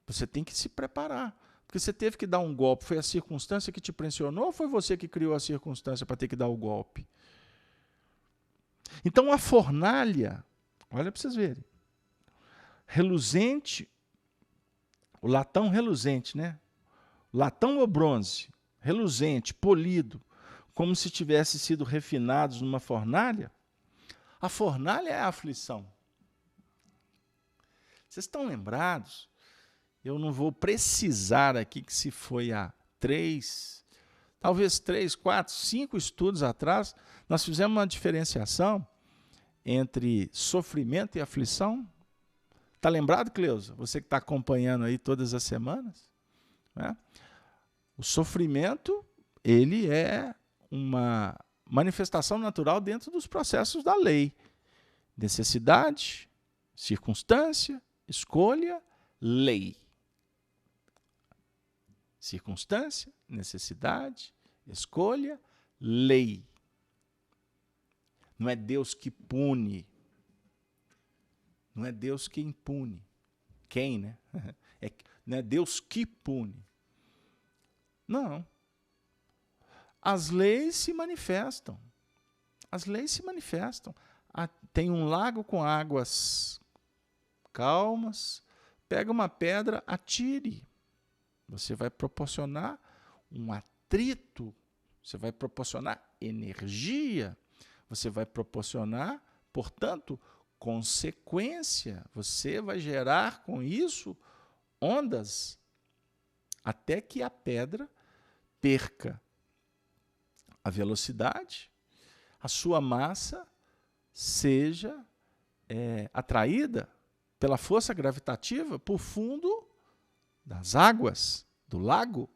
Você tem que se preparar. Porque você teve que dar um golpe. Foi a circunstância que te pressionou ou foi você que criou a circunstância para ter que dar o golpe? Então, a fornalha, olha para vocês verem, reluzente, o latão reluzente, né? Latão ou bronze, reluzente, polido, como se tivesse sido refinados numa fornalha. A fornalha é a aflição. Vocês estão lembrados? Eu não vou precisar aqui que se foi há 3, 4, 5 estudos atrás, nós fizemos uma diferenciação entre sofrimento e aflição. Está lembrado, Cleusa? Você que está acompanhando aí todas as semanas? Né? O sofrimento, ele é uma manifestação natural dentro dos processos da lei. Necessidade, circunstância, escolha, lei. Circunstância, necessidade, escolha, lei. Não é Deus que pune. Não é Deus que impune. Quem, né? Não é Deus que pune. Não. As leis se manifestam. As leis se manifestam. tem um lago com águas calmas, pega uma pedra, atire. Você vai proporcionar um atrito, você vai proporcionar energia, você vai proporcionar, portanto, consequência. Você vai gerar com isso ondas até que a pedra perca a velocidade, a sua massa seja atraída pela força gravitativa para o fundo das águas, do lago.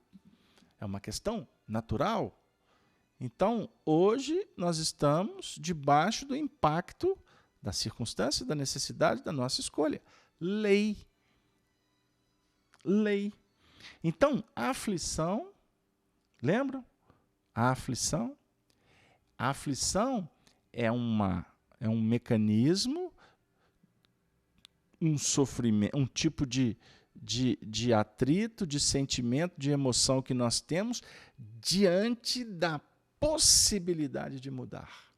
É uma questão natural. Então, hoje, nós estamos debaixo do impacto da circunstância, da necessidade da nossa escolha. Lei. Lei. Então, a aflição, lembram? A aflição é um mecanismo, um sofrimento, um tipo de atrito, de sentimento, de emoção que nós temos diante da possibilidade de mudar.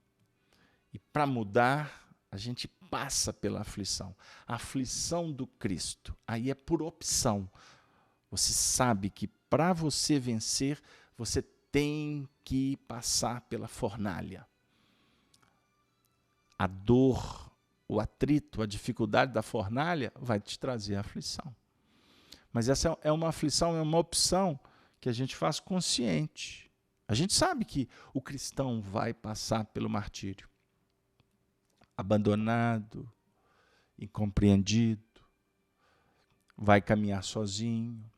E para mudar, a gente passa pela aflição. A aflição do Cristo. Aí é por opção. Você sabe que para você vencer, você tem que passar pela fornalha. A dor, o atrito, a dificuldade da fornalha vai te trazer a aflição. Mas essa é uma aflição, é uma opção que a gente faz consciente. A gente sabe que o cristão vai passar pelo martírio. Abandonado, incompreendido, vai caminhar sozinho,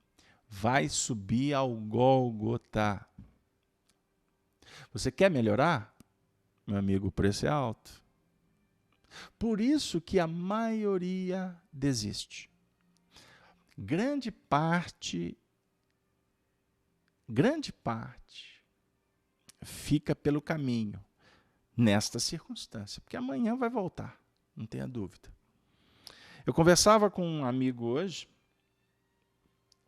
vai subir ao Gólgota. Você quer melhorar? Meu amigo, o preço é alto. Por isso que a maioria desiste. Grande parte fica pelo caminho nesta circunstância, porque amanhã vai voltar, não tenha dúvida. Eu conversava com um amigo hoje,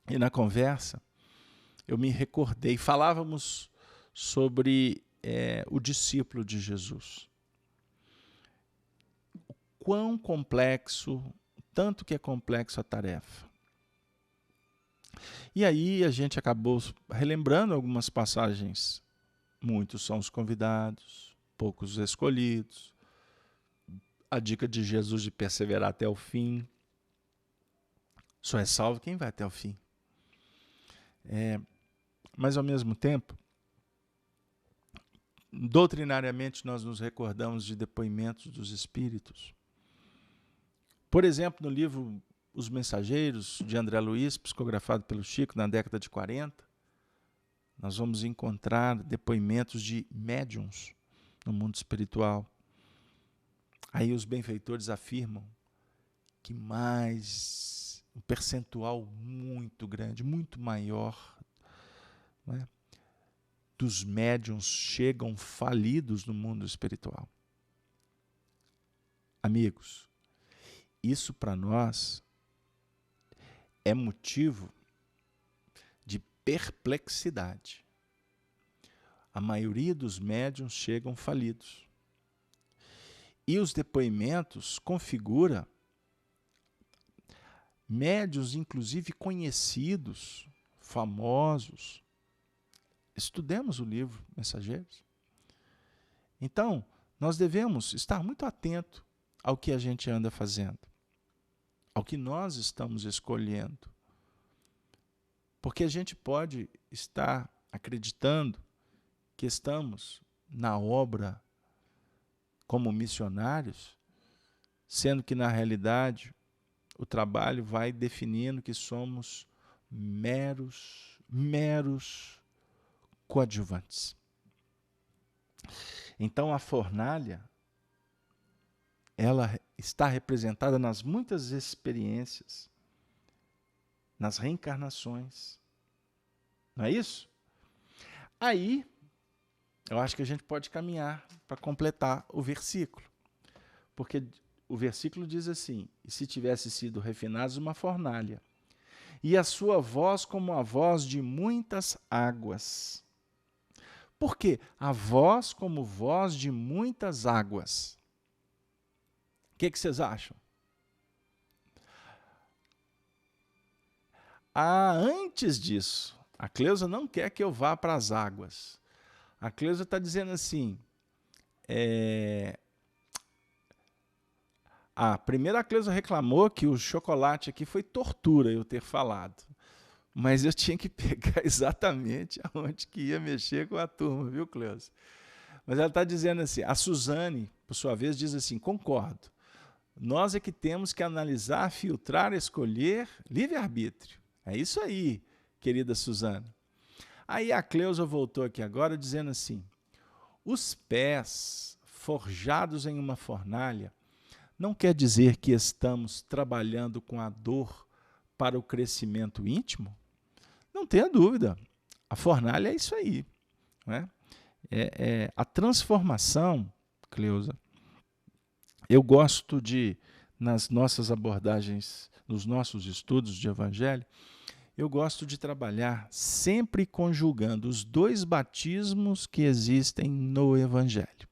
e na conversa eu me recordei, falávamos sobre o discípulo de Jesus. O quão complexo, tanto que é complexo a tarefa. E aí a gente acabou relembrando algumas passagens. Muitos são os convidados, poucos os escolhidos. A dica de Jesus de perseverar até o fim. Só é salvo quem vai até o fim. Mas, ao mesmo tempo, doutrinariamente, nós nos recordamos de depoimentos dos Espíritos. Por exemplo, no livro Os Mensageiros, de André Luiz, psicografado pelo Chico na década de 40, nós vamos encontrar depoimentos de médiuns no mundo espiritual. Aí os benfeitores afirmam que um percentual muito grande, muito maior, né, dos médiuns chegam falidos no mundo espiritual. Amigos, isso para nós é motivo de perplexidade. A maioria dos médiuns chegam falidos. E os depoimentos configuram médiuns, inclusive conhecidos, famosos. Estudemos o livro Mensageiros. Então, nós devemos estar muito atentos ao que a gente anda fazendo, ao que nós estamos escolhendo. Porque a gente pode estar acreditando que estamos na obra como missionários, sendo que, na realidade, o trabalho vai definindo que somos meros coadjuvantes. Então, a fornalha, ela está representada nas muitas experiências, nas reencarnações. Não é isso? Aí, eu acho que a gente pode caminhar para completar o versículo. Porque o versículo diz assim: e se tivesse sido refinados uma fornalha, e a sua voz como a voz de muitas águas. Por quê? A voz como voz de muitas águas. O que vocês acham? Antes disso, a Cleusa não quer que eu vá para as águas. A Cleusa está dizendo assim, primeiro a Cleusa reclamou que o chocolate aqui foi tortura eu ter falado. Mas eu tinha que pegar exatamente aonde que ia mexer com a turma, viu, Cleusa? Mas ela está dizendo assim, a Suzane, por sua vez, diz assim, concordo. Nós é que temos que analisar, filtrar, escolher livre-arbítrio. É isso aí, querida Suzana. Aí a Cleusa voltou aqui agora dizendo assim, os pés forjados em uma fornalha não quer dizer que estamos trabalhando com a dor para o crescimento íntimo? Não tenha dúvida, a fornalha é isso aí. Não é? A transformação, Cleusa, eu gosto de, nas nossas abordagens, nos nossos estudos de evangelho, eu gosto de trabalhar sempre conjugando os dois batismos que existem no evangelho,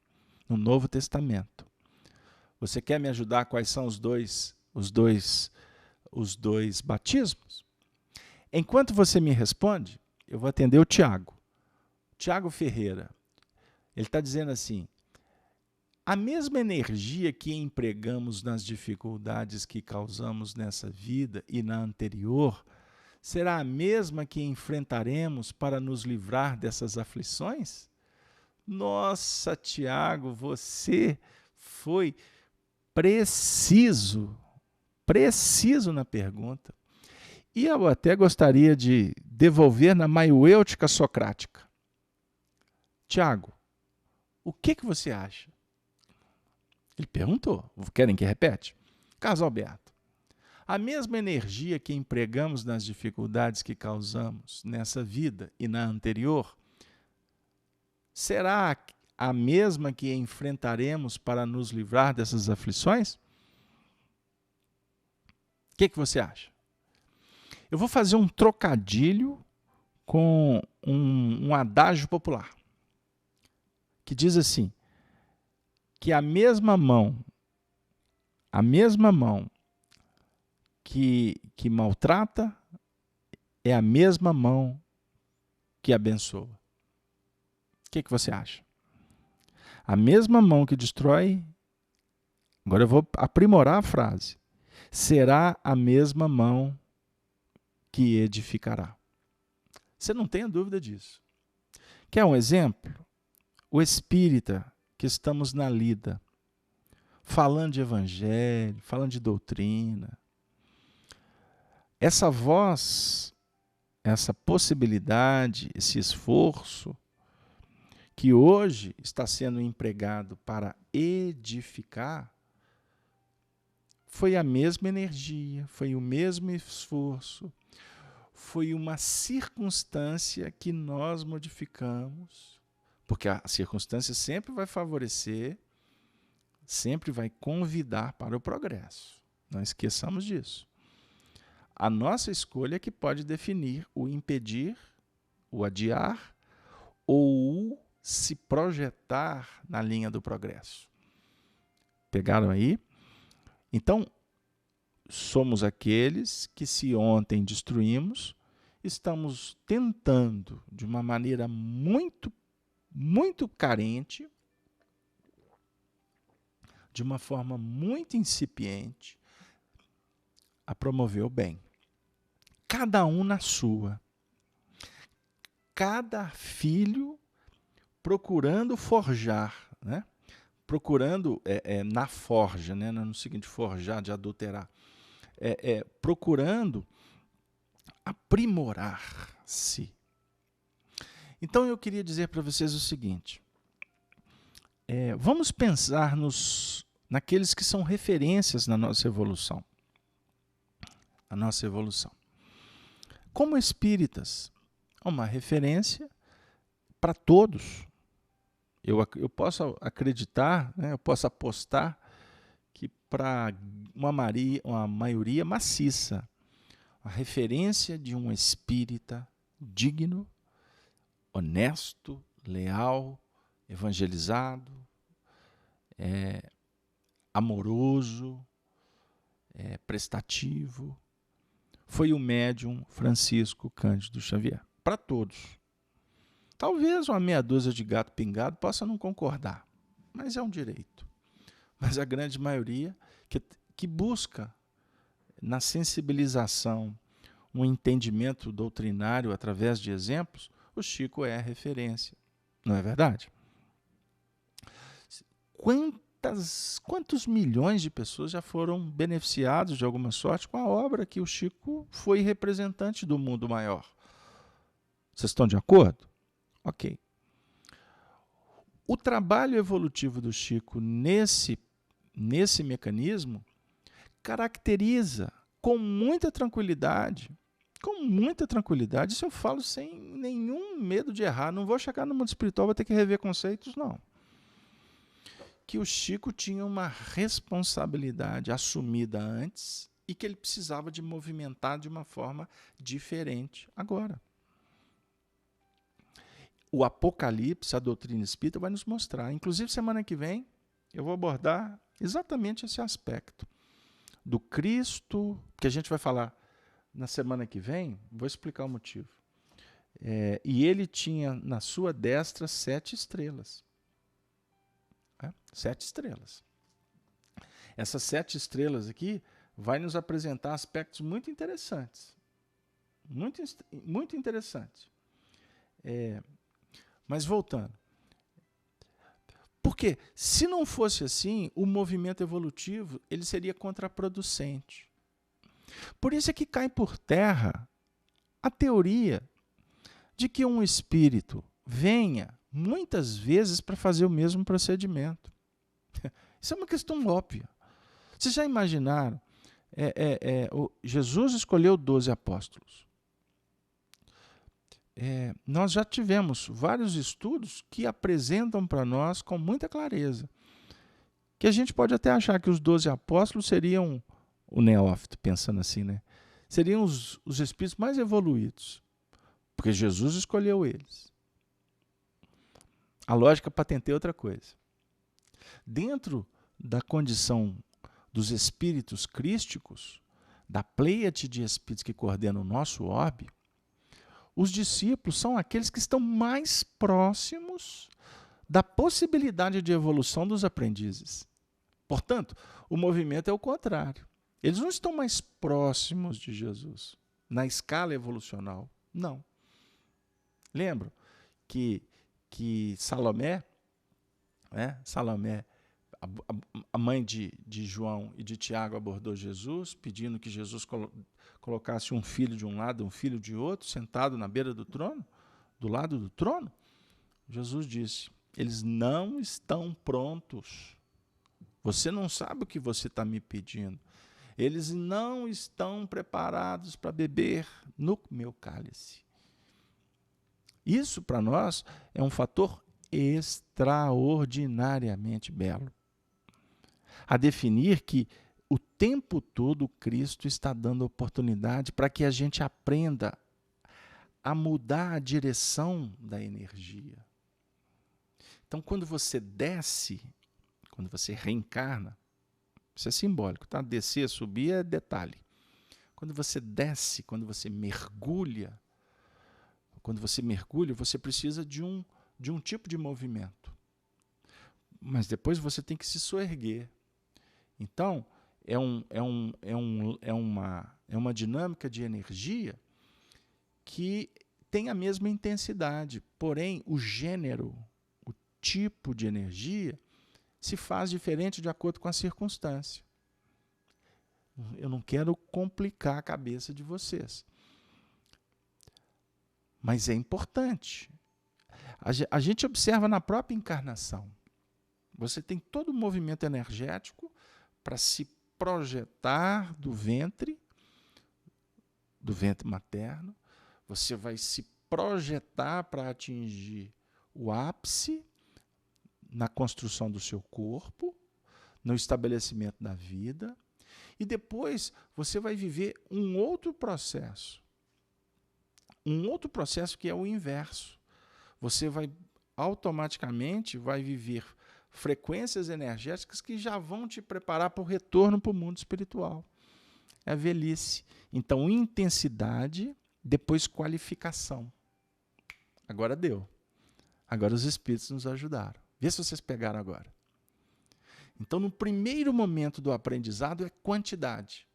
no Novo Testamento. Você quer me ajudar quais são os dois batismos? Enquanto você me responde, eu vou atender o Tiago. Tiago Ferreira, ele está dizendo assim, a mesma energia que empregamos nas dificuldades que causamos nessa vida e na anterior, será a mesma que enfrentaremos para nos livrar dessas aflições? Nossa, Tiago, você foi preciso na pergunta. E eu até gostaria de devolver na maiêutica socrática. Tiago, o que você acha? Ele perguntou. Querem que repete? Carlos Alberto, a mesma energia que empregamos nas dificuldades que causamos nessa vida e na anterior, será a mesma que enfrentaremos para nos livrar dessas aflições? O que você acha? Eu vou fazer um trocadilho com um adágio popular, que diz assim, que a mesma mão que maltrata é a mesma mão que abençoa. O que você acha? A mesma mão que destrói, agora eu vou aprimorar a frase, será a mesma mão que edificará. Você não tenha dúvida disso. Quer um exemplo? O espírita que estamos na lida, falando de evangelho, falando de doutrina. Essa voz, essa possibilidade, esse esforço que hoje está sendo empregado para edificar, foi a mesma energia, foi o mesmo esforço, foi uma circunstância que nós modificamos, porque a circunstância sempre vai favorecer, sempre vai convidar para o progresso. Não esqueçamos disso. A nossa escolha é que pode definir o impedir, o adiar ou o se projetar na linha do progresso. Pegaram aí? Então, somos aqueles que, se ontem destruímos, estamos tentando, de uma maneira muito carente, de uma forma muito incipiente, a promover o bem. Cada um na sua. Cada filho procurando forjar, né? Procurando na forja, né? No seguinte, forjar, de adulterar. Procurando aprimorar-se. Então eu queria dizer para vocês o seguinte, vamos pensar naqueles que são referências na nossa evolução. A nossa evolução. Como espíritas, uma referência para todos. Eu posso acreditar, né, eu posso apostar que para uma maioria maciça, a referência de um espírita digno, honesto, leal, evangelizado, amoroso, prestativo, foi o médium Francisco Cândido Xavier. Para todos. Talvez uma meia dúzia de gato pingado possa não concordar, mas é um direito. Mas a grande maioria que busca na sensibilização um entendimento doutrinário através de exemplos, o Chico é a referência. Não é verdade? Quantos milhões de pessoas já foram beneficiados de alguma sorte com a obra que o Chico foi representante do mundo maior? Vocês estão de acordo? Ok. O trabalho evolutivo do Chico nesse mecanismo caracteriza com muita tranquilidade, isso eu falo sem nenhum medo de errar, não vou chegar no mundo espiritual, vou ter que rever conceitos, não. Que o Chico tinha uma responsabilidade assumida antes e que ele precisava de movimentar de uma forma diferente agora. O Apocalipse, a doutrina espírita, vai nos mostrar. Inclusive, semana que vem, eu vou abordar exatamente esse aspecto do Cristo, que a gente vai falar na semana que vem, vou explicar o motivo. E ele tinha na sua destra 7 estrelas. 7 estrelas. Essas 7 estrelas aqui vai nos apresentar aspectos muito interessantes. Muito interessantes. Mas voltando. Porque se não fosse assim, o movimento evolutivo ele seria contraproducente. Por isso é que cai por terra a teoria de que um espírito venha muitas vezes para fazer o mesmo procedimento. Isso é uma questão óbvia. Vocês já imaginaram? Jesus escolheu 12 apóstolos. Nós já tivemos vários estudos que apresentam para nós com muita clareza que a gente pode até achar que os 12 apóstolos seriam o neófito, pensando assim, né? Seriam os espíritos mais evoluídos, porque Jesus escolheu eles. A lógica patenteia outra coisa. Dentro da condição dos espíritos crísticos, da pleiade de espíritos que coordenam o nosso orbe, os discípulos são aqueles que estão mais próximos da possibilidade de evolução dos aprendizes. Portanto, o movimento é o contrário. Eles não estão mais próximos de Jesus na escala evolucional. Não. Lembram que Salomé, a mãe de João e de Tiago, abordou Jesus, pedindo que Jesus colocasse um filho de um lado, um filho de outro, sentado na beira do trono, do lado do trono. Jesus disse: eles não estão prontos. Você não sabe o que você está me pedindo. Eles não estão preparados para beber no meu cálice. Isso, para nós, é um fator extraordinariamente belo. A definir que o tempo todo Cristo está dando oportunidade para que a gente aprenda a mudar a direção da energia. Então, quando você desce, quando você reencarna, isso é simbólico, tá? Descer, subir é detalhe. Quando você desce, quando você mergulha, você precisa de um tipo de movimento. Mas depois você tem que se soerguer. Então, é uma dinâmica de energia que tem a mesma intensidade, porém o gênero, o tipo de energia se faz diferente de acordo com a circunstância. Eu não quero complicar a cabeça de vocês. Mas é importante. A gente observa na própria encarnação. Você tem todo o movimento energético para se projetar do ventre materno. Você vai se projetar para atingir o ápice na construção do seu corpo, no estabelecimento da vida, e depois você vai viver um outro processo que é o inverso. Você vai automaticamente viver frequências energéticas que já vão te preparar para o retorno para o mundo espiritual. É a velhice. Então, intensidade, depois qualificação. Agora deu. Agora os espíritos nos ajudaram. Vê se vocês pegaram agora. Então, no primeiro momento do aprendizado é quantidade.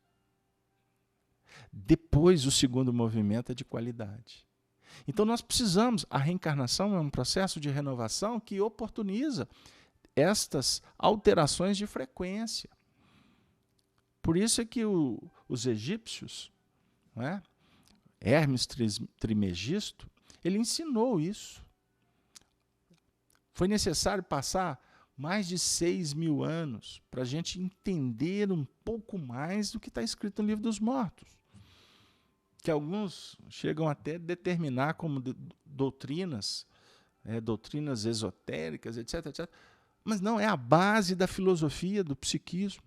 Depois, o segundo movimento é de qualidade. Então, nós precisamos, a reencarnação é um processo de renovação que oportuniza estas alterações de frequência. Por isso é que os egípcios, não é? Hermes Trismegisto, ele ensinou isso. Foi necessário passar mais de 6.000 anos para a gente entender um pouco mais do que está escrito no Livro dos Mortos. Que alguns chegam até a determinar como doutrinas, doutrinas esotéricas, etc, etc. Mas não, é a base da filosofia, do psiquismo,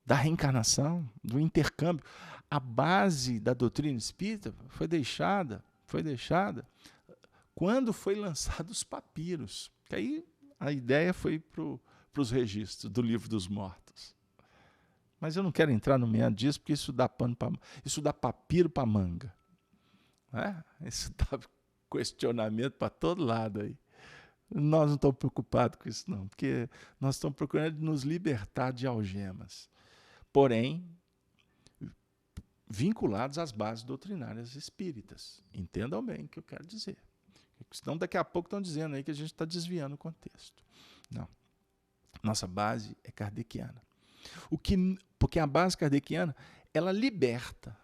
da reencarnação, do intercâmbio. A base da doutrina espírita foi deixada quando foi lançado os papiros. Que aí a ideia foi para os registros do Livro dos Mortos. Mas eu não quero entrar no meio disso, porque isso dá papiro para manga. Isso dá questionamento para todo lado aí. Nós não estamos preocupados com isso, não, porque nós estamos procurando nos libertar de algemas. Porém, vinculados às bases doutrinárias espíritas. Entendam bem o que eu quero dizer. Senão, daqui a pouco estão dizendo aí que a gente está desviando o contexto. Não. Nossa base é kardeciana. Porque a base kardeciana, ela liberta.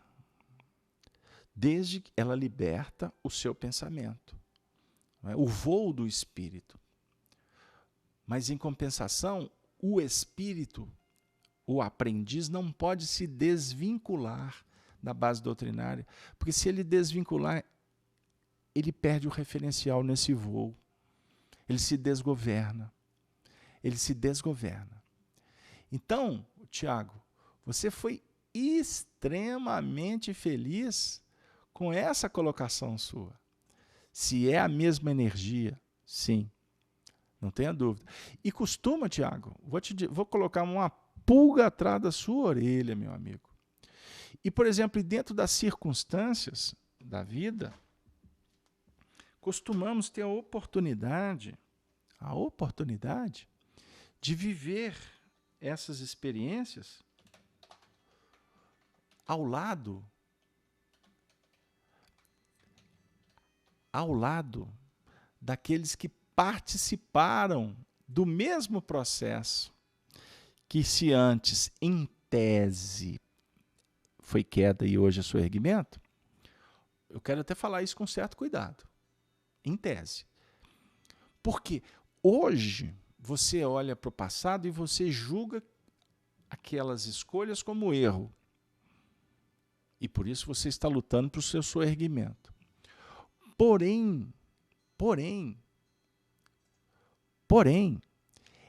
Desde que ela liberta o seu pensamento. O voo do espírito. Mas, em compensação, o espírito, o aprendiz, não pode se desvincular da base doutrinária, porque se ele desvincular, ele perde o referencial nesse voo. Ele se desgoverna. Então, Tiago, você foi extremamente feliz com essa colocação sua. Se é a mesma energia, sim, não tenha dúvida. E costuma, Tiago, vou colocar uma pulga atrás da sua orelha, meu amigo. E, por exemplo, dentro das circunstâncias da vida, costumamos ter a oportunidade de viver essas experiências ao lado daqueles que participaram do mesmo processo que, se antes, em tese, foi queda e hoje é soerguimento. Eu quero até falar isso com certo cuidado. Em tese. Porque hoje você olha para o passado e você julga aquelas escolhas como erro. E por isso você está lutando para o seu soerguimento. Porém,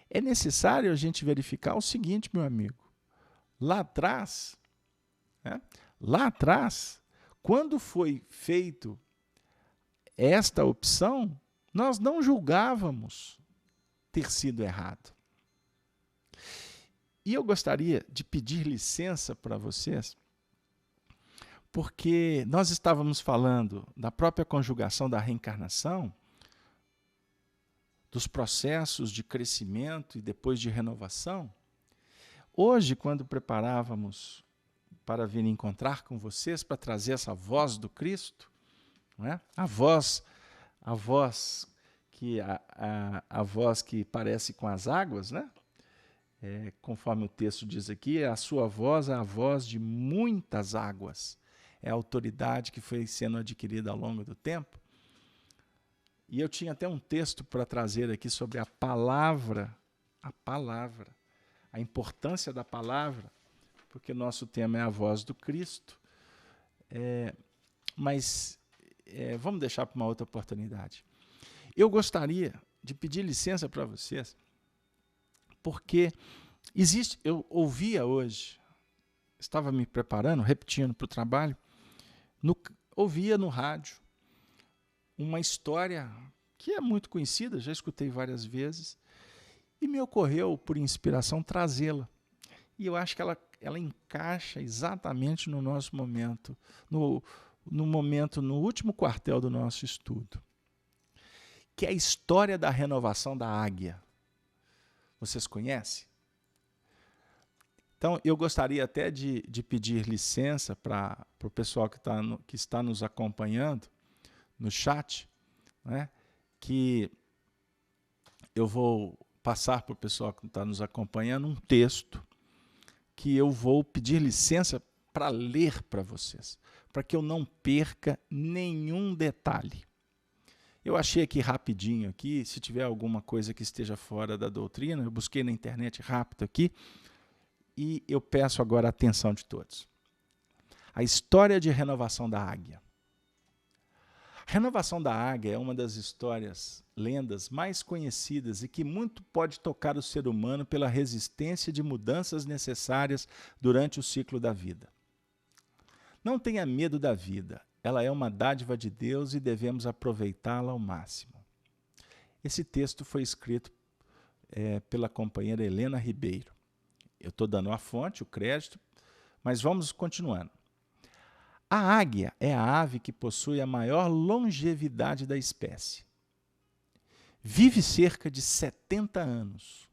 é necessário a gente verificar o seguinte, meu amigo. Lá atrás, quando foi feito esta opção, nós não julgávamos ter sido errado. E eu gostaria de pedir licença para vocês, porque nós estávamos falando da própria conjugação da reencarnação, dos processos de crescimento e depois de renovação. Hoje, quando preparávamos para vir encontrar com vocês, para trazer essa voz do Cristo, não é? A voz que parece com as águas, né? Conforme o texto diz aqui, a sua voz é a voz de muitas águas. É a autoridade que foi sendo adquirida ao longo do tempo. E eu tinha até um texto para trazer aqui sobre a palavra, a importância da palavra, porque nosso tema é a voz do Cristo. Mas vamos deixar para uma outra oportunidade. Eu gostaria de pedir licença para vocês, porque eu ouvia hoje, estava me preparando, repetindo para o trabalho, ouvia no rádio uma história que é muito conhecida, já escutei várias vezes, E me ocorreu, por inspiração, trazê-la. E eu acho que ela encaixa exatamente no nosso momento, no último quartel do nosso estudo, que é a história da renovação da águia. Vocês conhecem? Então, eu gostaria até de pedir licença para o pessoal que está nos acompanhando no chat, né, que eu vou passar para o pessoal que está nos acompanhando um texto que eu vou pedir licença para ler para vocês, para que eu não perca nenhum detalhe. Eu achei aqui rapidinho, aqui, se tiver alguma coisa que esteja fora da doutrina, eu busquei na internet rápido aqui, e eu peço agora a atenção de todos. A história de renovação da águia. A renovação da águia é uma das histórias, lendas mais conhecidas e que muito pode tocar o ser humano pela resistência de mudanças necessárias durante o ciclo da vida. Não tenha medo da vida, ela é uma dádiva de Deus e devemos aproveitá-la ao máximo. Esse texto foi escrito pela companheira Helena Ribeiro. Eu estou dando a fonte, o crédito, mas vamos continuando. A águia é a ave que possui a maior longevidade da espécie. Vive cerca de 70 anos.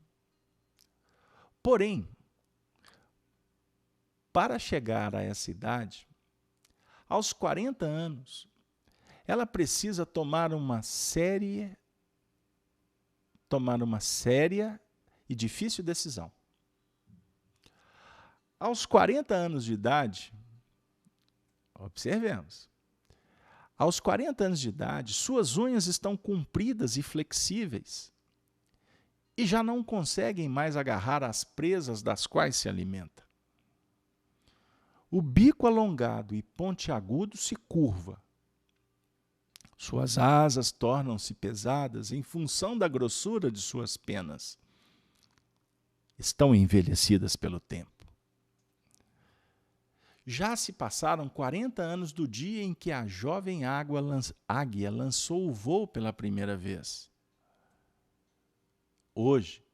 Porém, para chegar a essa idade, aos 40 anos, ela precisa tomar uma séria e difícil decisão. Aos 40 anos de idade, observemos, aos 40 anos de idade, suas unhas estão compridas e flexíveis e já não conseguem mais agarrar as presas das quais se alimenta. O bico alongado e pontiagudo se curva. Suas asas tornam-se pesadas em função da grossura de suas penas. Estão envelhecidas pelo tempo. Já se passaram 40 anos do dia em que a jovem águia lançou o voo pela primeira vez. Hoje,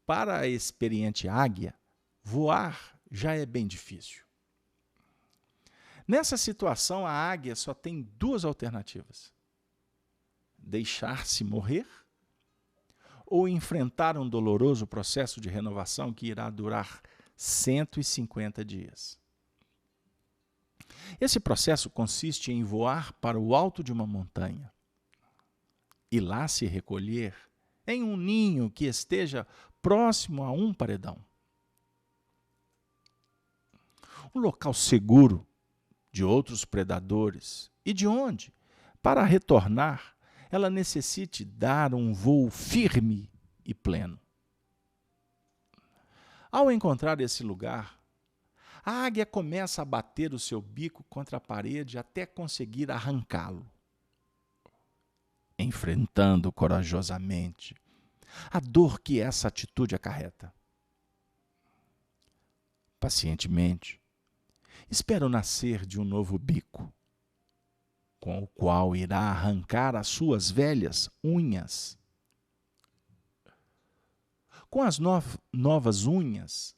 para a experiente águia, voar já é bem difícil. Nessa situação, a águia só tem duas alternativas: deixar-se morrer ou enfrentar um doloroso processo de renovação que irá durar 150 dias. Esse processo consiste em voar para o alto de uma montanha e lá se recolher em um ninho que esteja próximo a um paredão. Um local seguro de outros predadores e de onde, para retornar, ela necessite dar um voo firme e pleno. Ao encontrar esse lugar, a águia começa a bater o seu bico contra a parede até conseguir arrancá-lo, enfrentando corajosamente a dor que essa atitude acarreta. Pacientemente, espera o nascer de um novo bico, com o qual irá arrancar as suas velhas unhas. Com as novas unhas,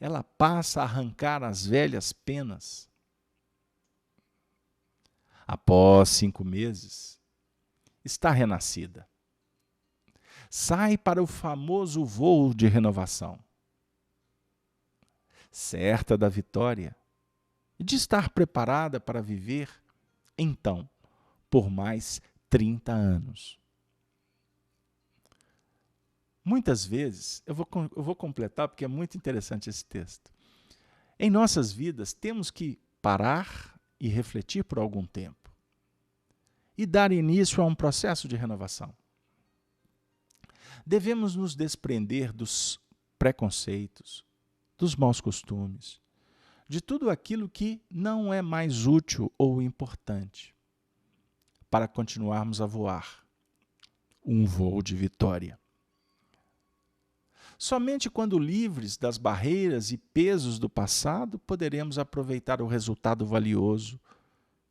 ela passa a arrancar as velhas penas. Após 5 meses, está renascida. Sai para o famoso voo de renovação. Certa da vitória e de estar preparada para viver, então, por mais 30 anos. Muitas vezes, eu vou completar porque é muito interessante esse texto. Em nossas vidas, temos que parar e refletir por algum tempo e dar início a um processo de renovação. Devemos nos desprender dos preconceitos, dos maus costumes, de tudo aquilo que não é mais útil ou importante, para continuarmos a voar um voo de vitória. Somente quando livres das barreiras e pesos do passado poderemos aproveitar o resultado valioso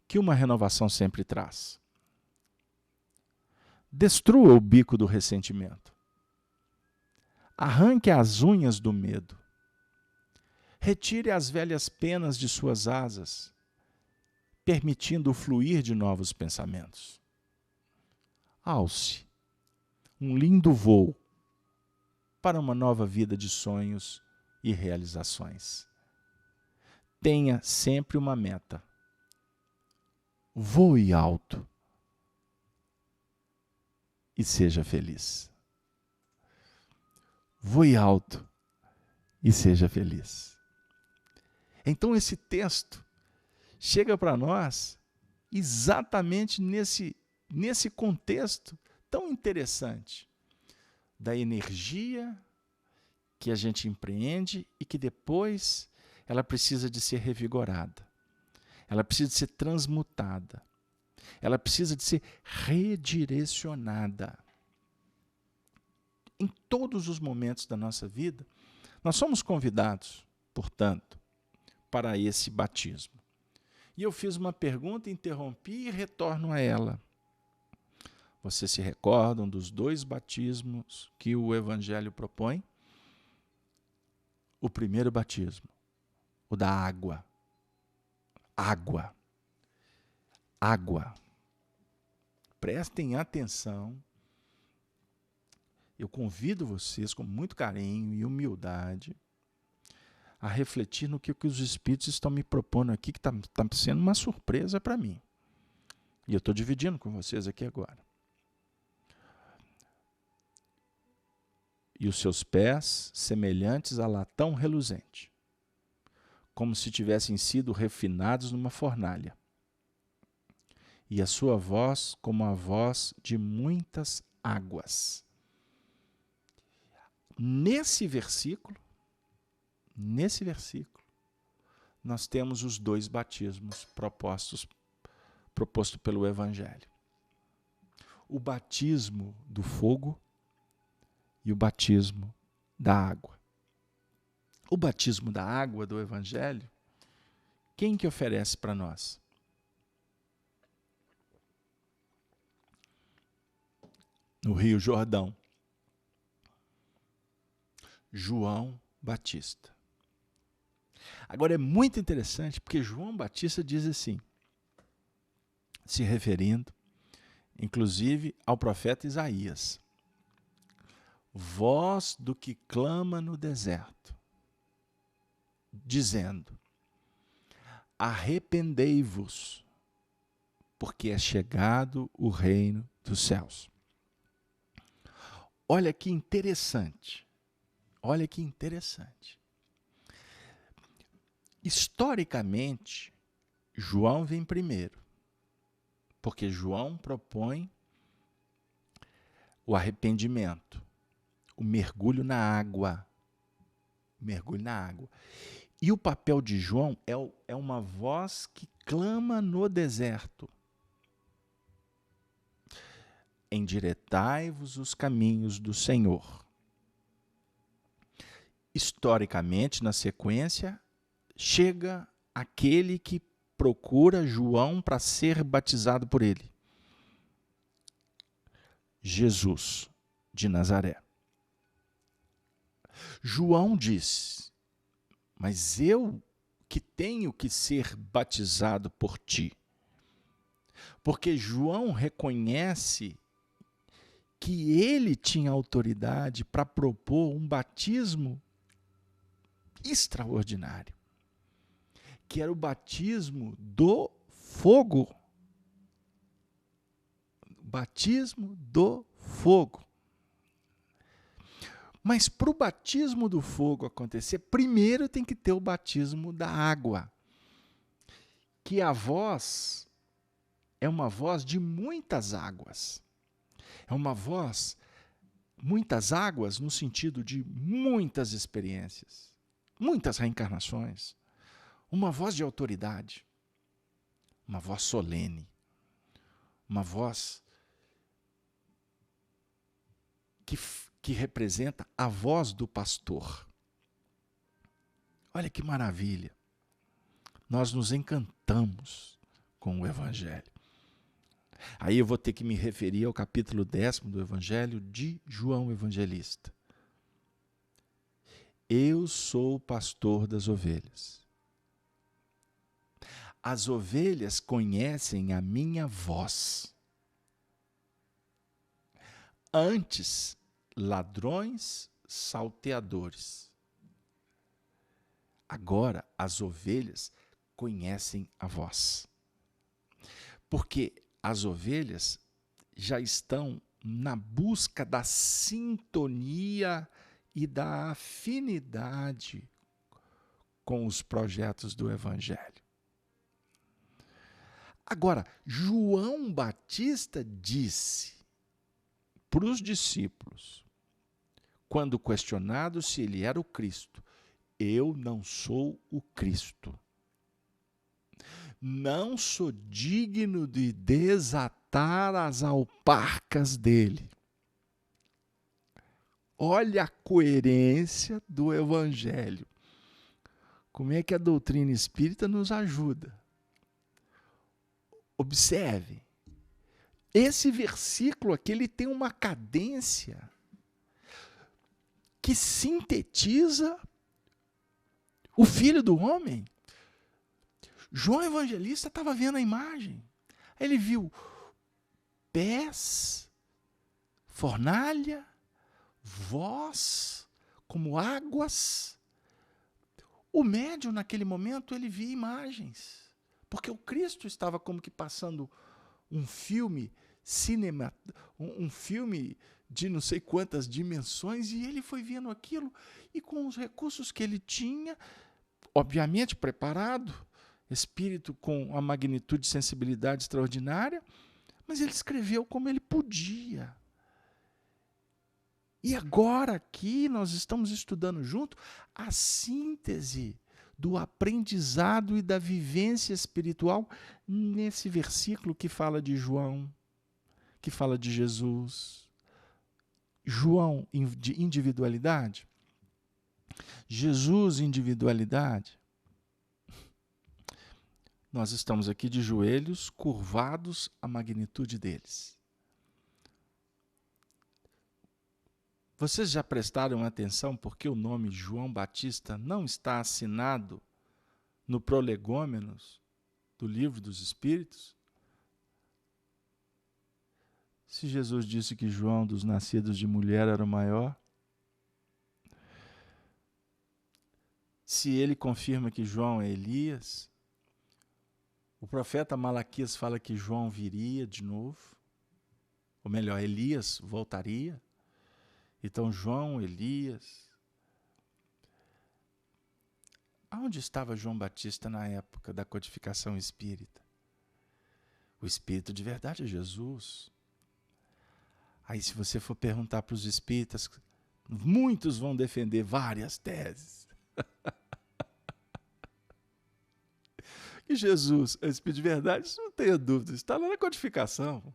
que uma renovação sempre traz. Destrua o bico do ressentimento. Arranque as unhas do medo. Retire as velhas penas de suas asas, permitindo o fluir de novos pensamentos. Alce um lindo voo para uma nova vida de sonhos e realizações. Tenha sempre uma meta. Voe alto e seja feliz. Voe alto e seja feliz. Então esse texto chega para nós exatamente nesse contexto tão interessante da energia que a gente empreende e que depois ela precisa de ser revigorada. Ela precisa de ser transmutada. Ela precisa de ser redirecionada. Em todos os momentos da nossa vida, nós somos convidados, portanto, para esse batismo. E eu fiz uma pergunta, interrompi e retorno a ela. Vocês se recordam dos 2 batismos que o Evangelho propõe? O primeiro batismo, o da água. Água. Água. Prestem atenção. Eu convido vocês com muito carinho e humildade a refletir no que os Espíritos estão me propondo aqui, que está sendo uma surpresa para mim. E eu estou dividindo com vocês aqui agora. E os seus pés semelhantes a latão reluzente, como se tivessem sido refinados numa fornalha. E a sua voz como a voz de muitas águas. Nesse versículo, nós temos os 2 batismos proposto pelo Evangelho. O batismo do fogo e o batismo da água. O batismo da água do Evangelho, quem que oferece para nós? No Rio Jordão. João Batista. Agora é muito interessante, porque João Batista diz assim, se referindo, inclusive, ao profeta Isaías: voz do que clama no deserto, dizendo: arrependei-vos, porque é chegado o reino dos céus. Olha que interessante. Olha que interessante. Historicamente, João vem primeiro, porque João propõe o arrependimento, o mergulho na água. Mergulho na água. E o papel de João é uma voz que clama no deserto. Endireitai-vos os caminhos do Senhor. Historicamente, na sequência, chega aquele que procura João para ser batizado por ele. Jesus de Nazaré. João diz: mas eu que tenho que ser batizado por ti. Porque João reconhece que ele tinha autoridade para propor um batismo extraordinário, que era o batismo do fogo. Batismo do fogo. Mas para o batismo do fogo acontecer, primeiro tem que ter o batismo da água, que a voz é uma voz de muitas águas. É uma voz, muitas águas no sentido de muitas experiências, muitas reencarnações. Uma voz de autoridade, uma voz solene, uma voz que representa a voz do pastor. Olha que maravilha. Nós nos encantamos com o Evangelho. Aí eu vou ter que me referir ao capítulo 10º do Evangelho de João Evangelista. Eu sou o pastor das ovelhas. As ovelhas conhecem a minha voz. Antes, ladrões, salteadores. Agora, as ovelhas conhecem a voz. Porque as ovelhas já estão na busca da sintonia e da afinidade com os projetos do Evangelho. Agora, João Batista disse para os discípulos, quando questionado se ele era o Cristo: eu não sou o Cristo. Não sou digno de desatar as alparcas dele. Olha a coerência do Evangelho. Como é que a doutrina espírita nos ajuda? Observe. Esse versículo aqui, ele tem uma cadência que sintetiza o Filho do Homem. João Evangelista estava vendo a imagem. Ele viu pés, fornalha, voz, como águas. O médium, naquele momento, ele via imagens. Porque o Cristo estava como que passando um filme um filme de não sei quantas dimensões, e ele foi vendo aquilo, e com os recursos que ele tinha, obviamente preparado, espírito com a magnitude e sensibilidade extraordinária, mas ele escreveu como ele podia. E agora aqui nós estamos estudando junto a síntese do aprendizado e da vivência espiritual nesse versículo que fala de João, que fala de Jesus. João, de individualidade. Jesus, individualidade. Nós estamos aqui de joelhos curvados à magnitude deles. Vocês já prestaram atenção porque o nome João Batista não está assinado no Prolegômenos do Livro dos Espíritos? Se Jesus disse que João, dos nascidos de mulher, era o maior, se ele confirma que João é Elias, o profeta Malaquias fala que João viria de novo, ou melhor, Elias voltaria. Então, João, Elias. Aonde estava João Batista na época da codificação espírita? O espírito de verdade é Jesus. Aí, se você for perguntar para os espíritas, muitos vão defender várias teses. Que Jesus é o espírito de verdade, isso não tenha dúvida, está lá na codificação.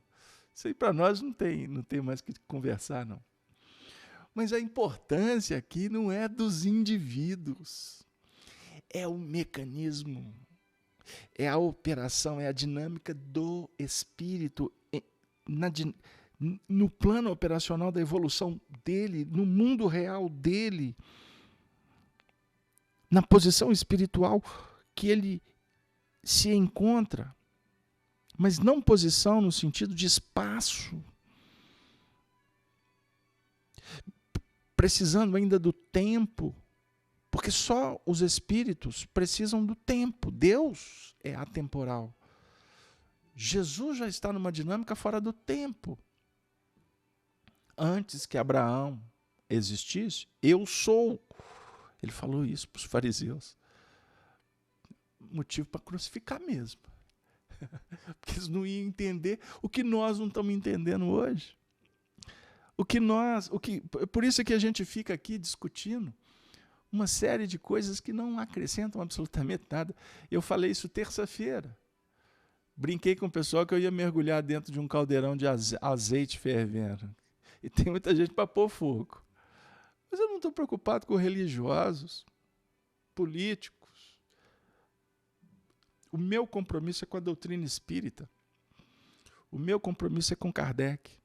Isso aí para nós não tem mais que conversar, não. Mas a importância aqui não é dos indivíduos, é o mecanismo, é a operação, é a dinâmica do espírito, no plano operacional da evolução dele, no mundo real dele, na posição espiritual que ele se encontra, mas não posição no sentido de espaço, precisando ainda do tempo, porque só os espíritos precisam do tempo. Deus é atemporal. Jesus já está numa dinâmica fora do tempo. Antes que Abraão existisse, eu sou. Ele falou isso para os fariseus. Motivo para crucificar mesmo. Porque eles não iam entender o que nós não estamos entendendo hoje. Por isso é que a gente fica aqui discutindo uma série de coisas que não acrescentam absolutamente nada. Eu falei isso terça-feira. Brinquei com o pessoal que eu ia mergulhar dentro de um caldeirão de azeite fervendo. E tem muita gente para pôr fogo. Mas eu não estou preocupado com religiosos, políticos. O meu compromisso é com a doutrina espírita. O meu compromisso é com Kardec.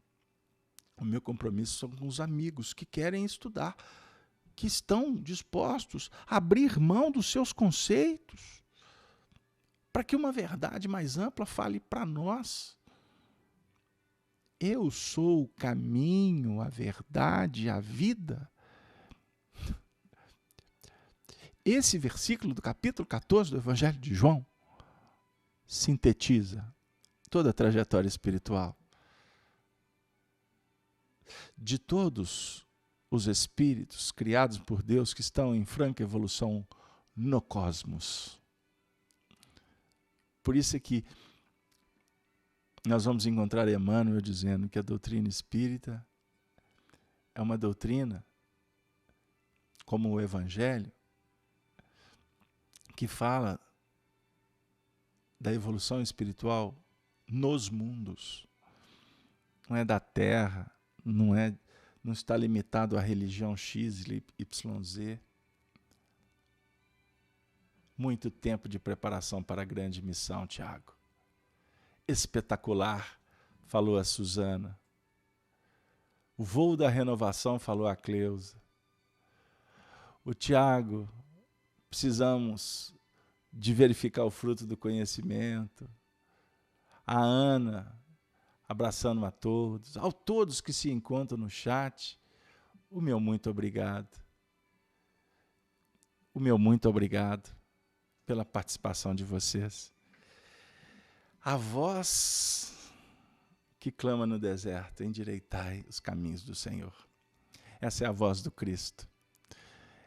O meu compromisso são com os amigos que querem estudar. que estão dispostos a abrir mão dos seus conceitos para que uma verdade mais ampla fale para nós. Eu sou o caminho, a verdade, a vida. Esse versículo do capítulo 14 do Evangelho de João sintetiza toda a trajetória espiritual de todos os espíritos criados por Deus que estão em franca evolução no cosmos. Por isso é que nós vamos encontrar Emmanuel dizendo que a doutrina espírita é uma doutrina, como o Evangelho, que fala da evolução espiritual nos mundos. Não é da Terra, não está limitado à religião X, Y, Z. Muito tempo de preparação para a grande missão, Tiago. Espetacular, falou a Susana. O voo da renovação, falou a Cleusa. O Tiago, precisamos de verificar o fruto do conhecimento. A Ana, abraçando a todos que se encontram no chat, o meu muito obrigado. O meu muito obrigado pela participação de vocês. A voz que clama no deserto, endireitai os caminhos do Senhor. Essa é a voz do Cristo.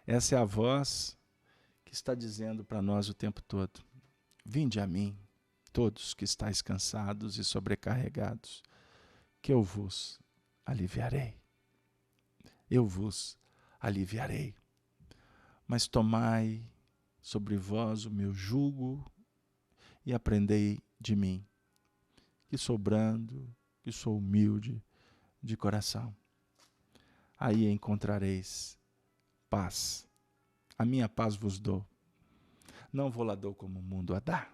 Essa é a voz que está dizendo para nós o tempo todo: vinde a mim, todos que estáis cansados e sobrecarregados, que eu vos aliviarei. Eu vos aliviarei. Mas tomai sobre vós o meu jugo e aprendei de mim, que sou brando, que sou humilde de coração. Aí encontrareis paz. A minha paz vos dou. Não vou lá dou como o mundo a dá.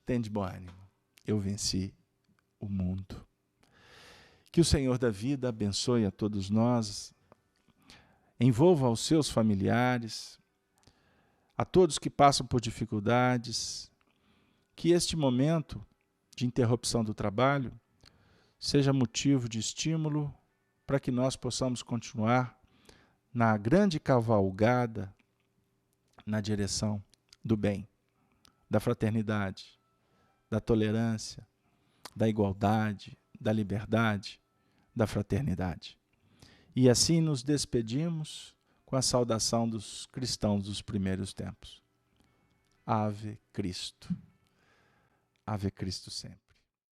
Tende bom ânimo. Eu venci o mundo. Que o Senhor da vida abençoe a todos nós, envolva os seus familiares, a todos que passam por dificuldades, que este momento de interrupção do trabalho seja motivo de estímulo para que nós possamos continuar na grande cavalgada na direção do bem, da fraternidade, da tolerância, da igualdade, da liberdade, da fraternidade. E assim nos despedimos com a saudação dos cristãos dos primeiros tempos. Ave Cristo. Ave Cristo sempre.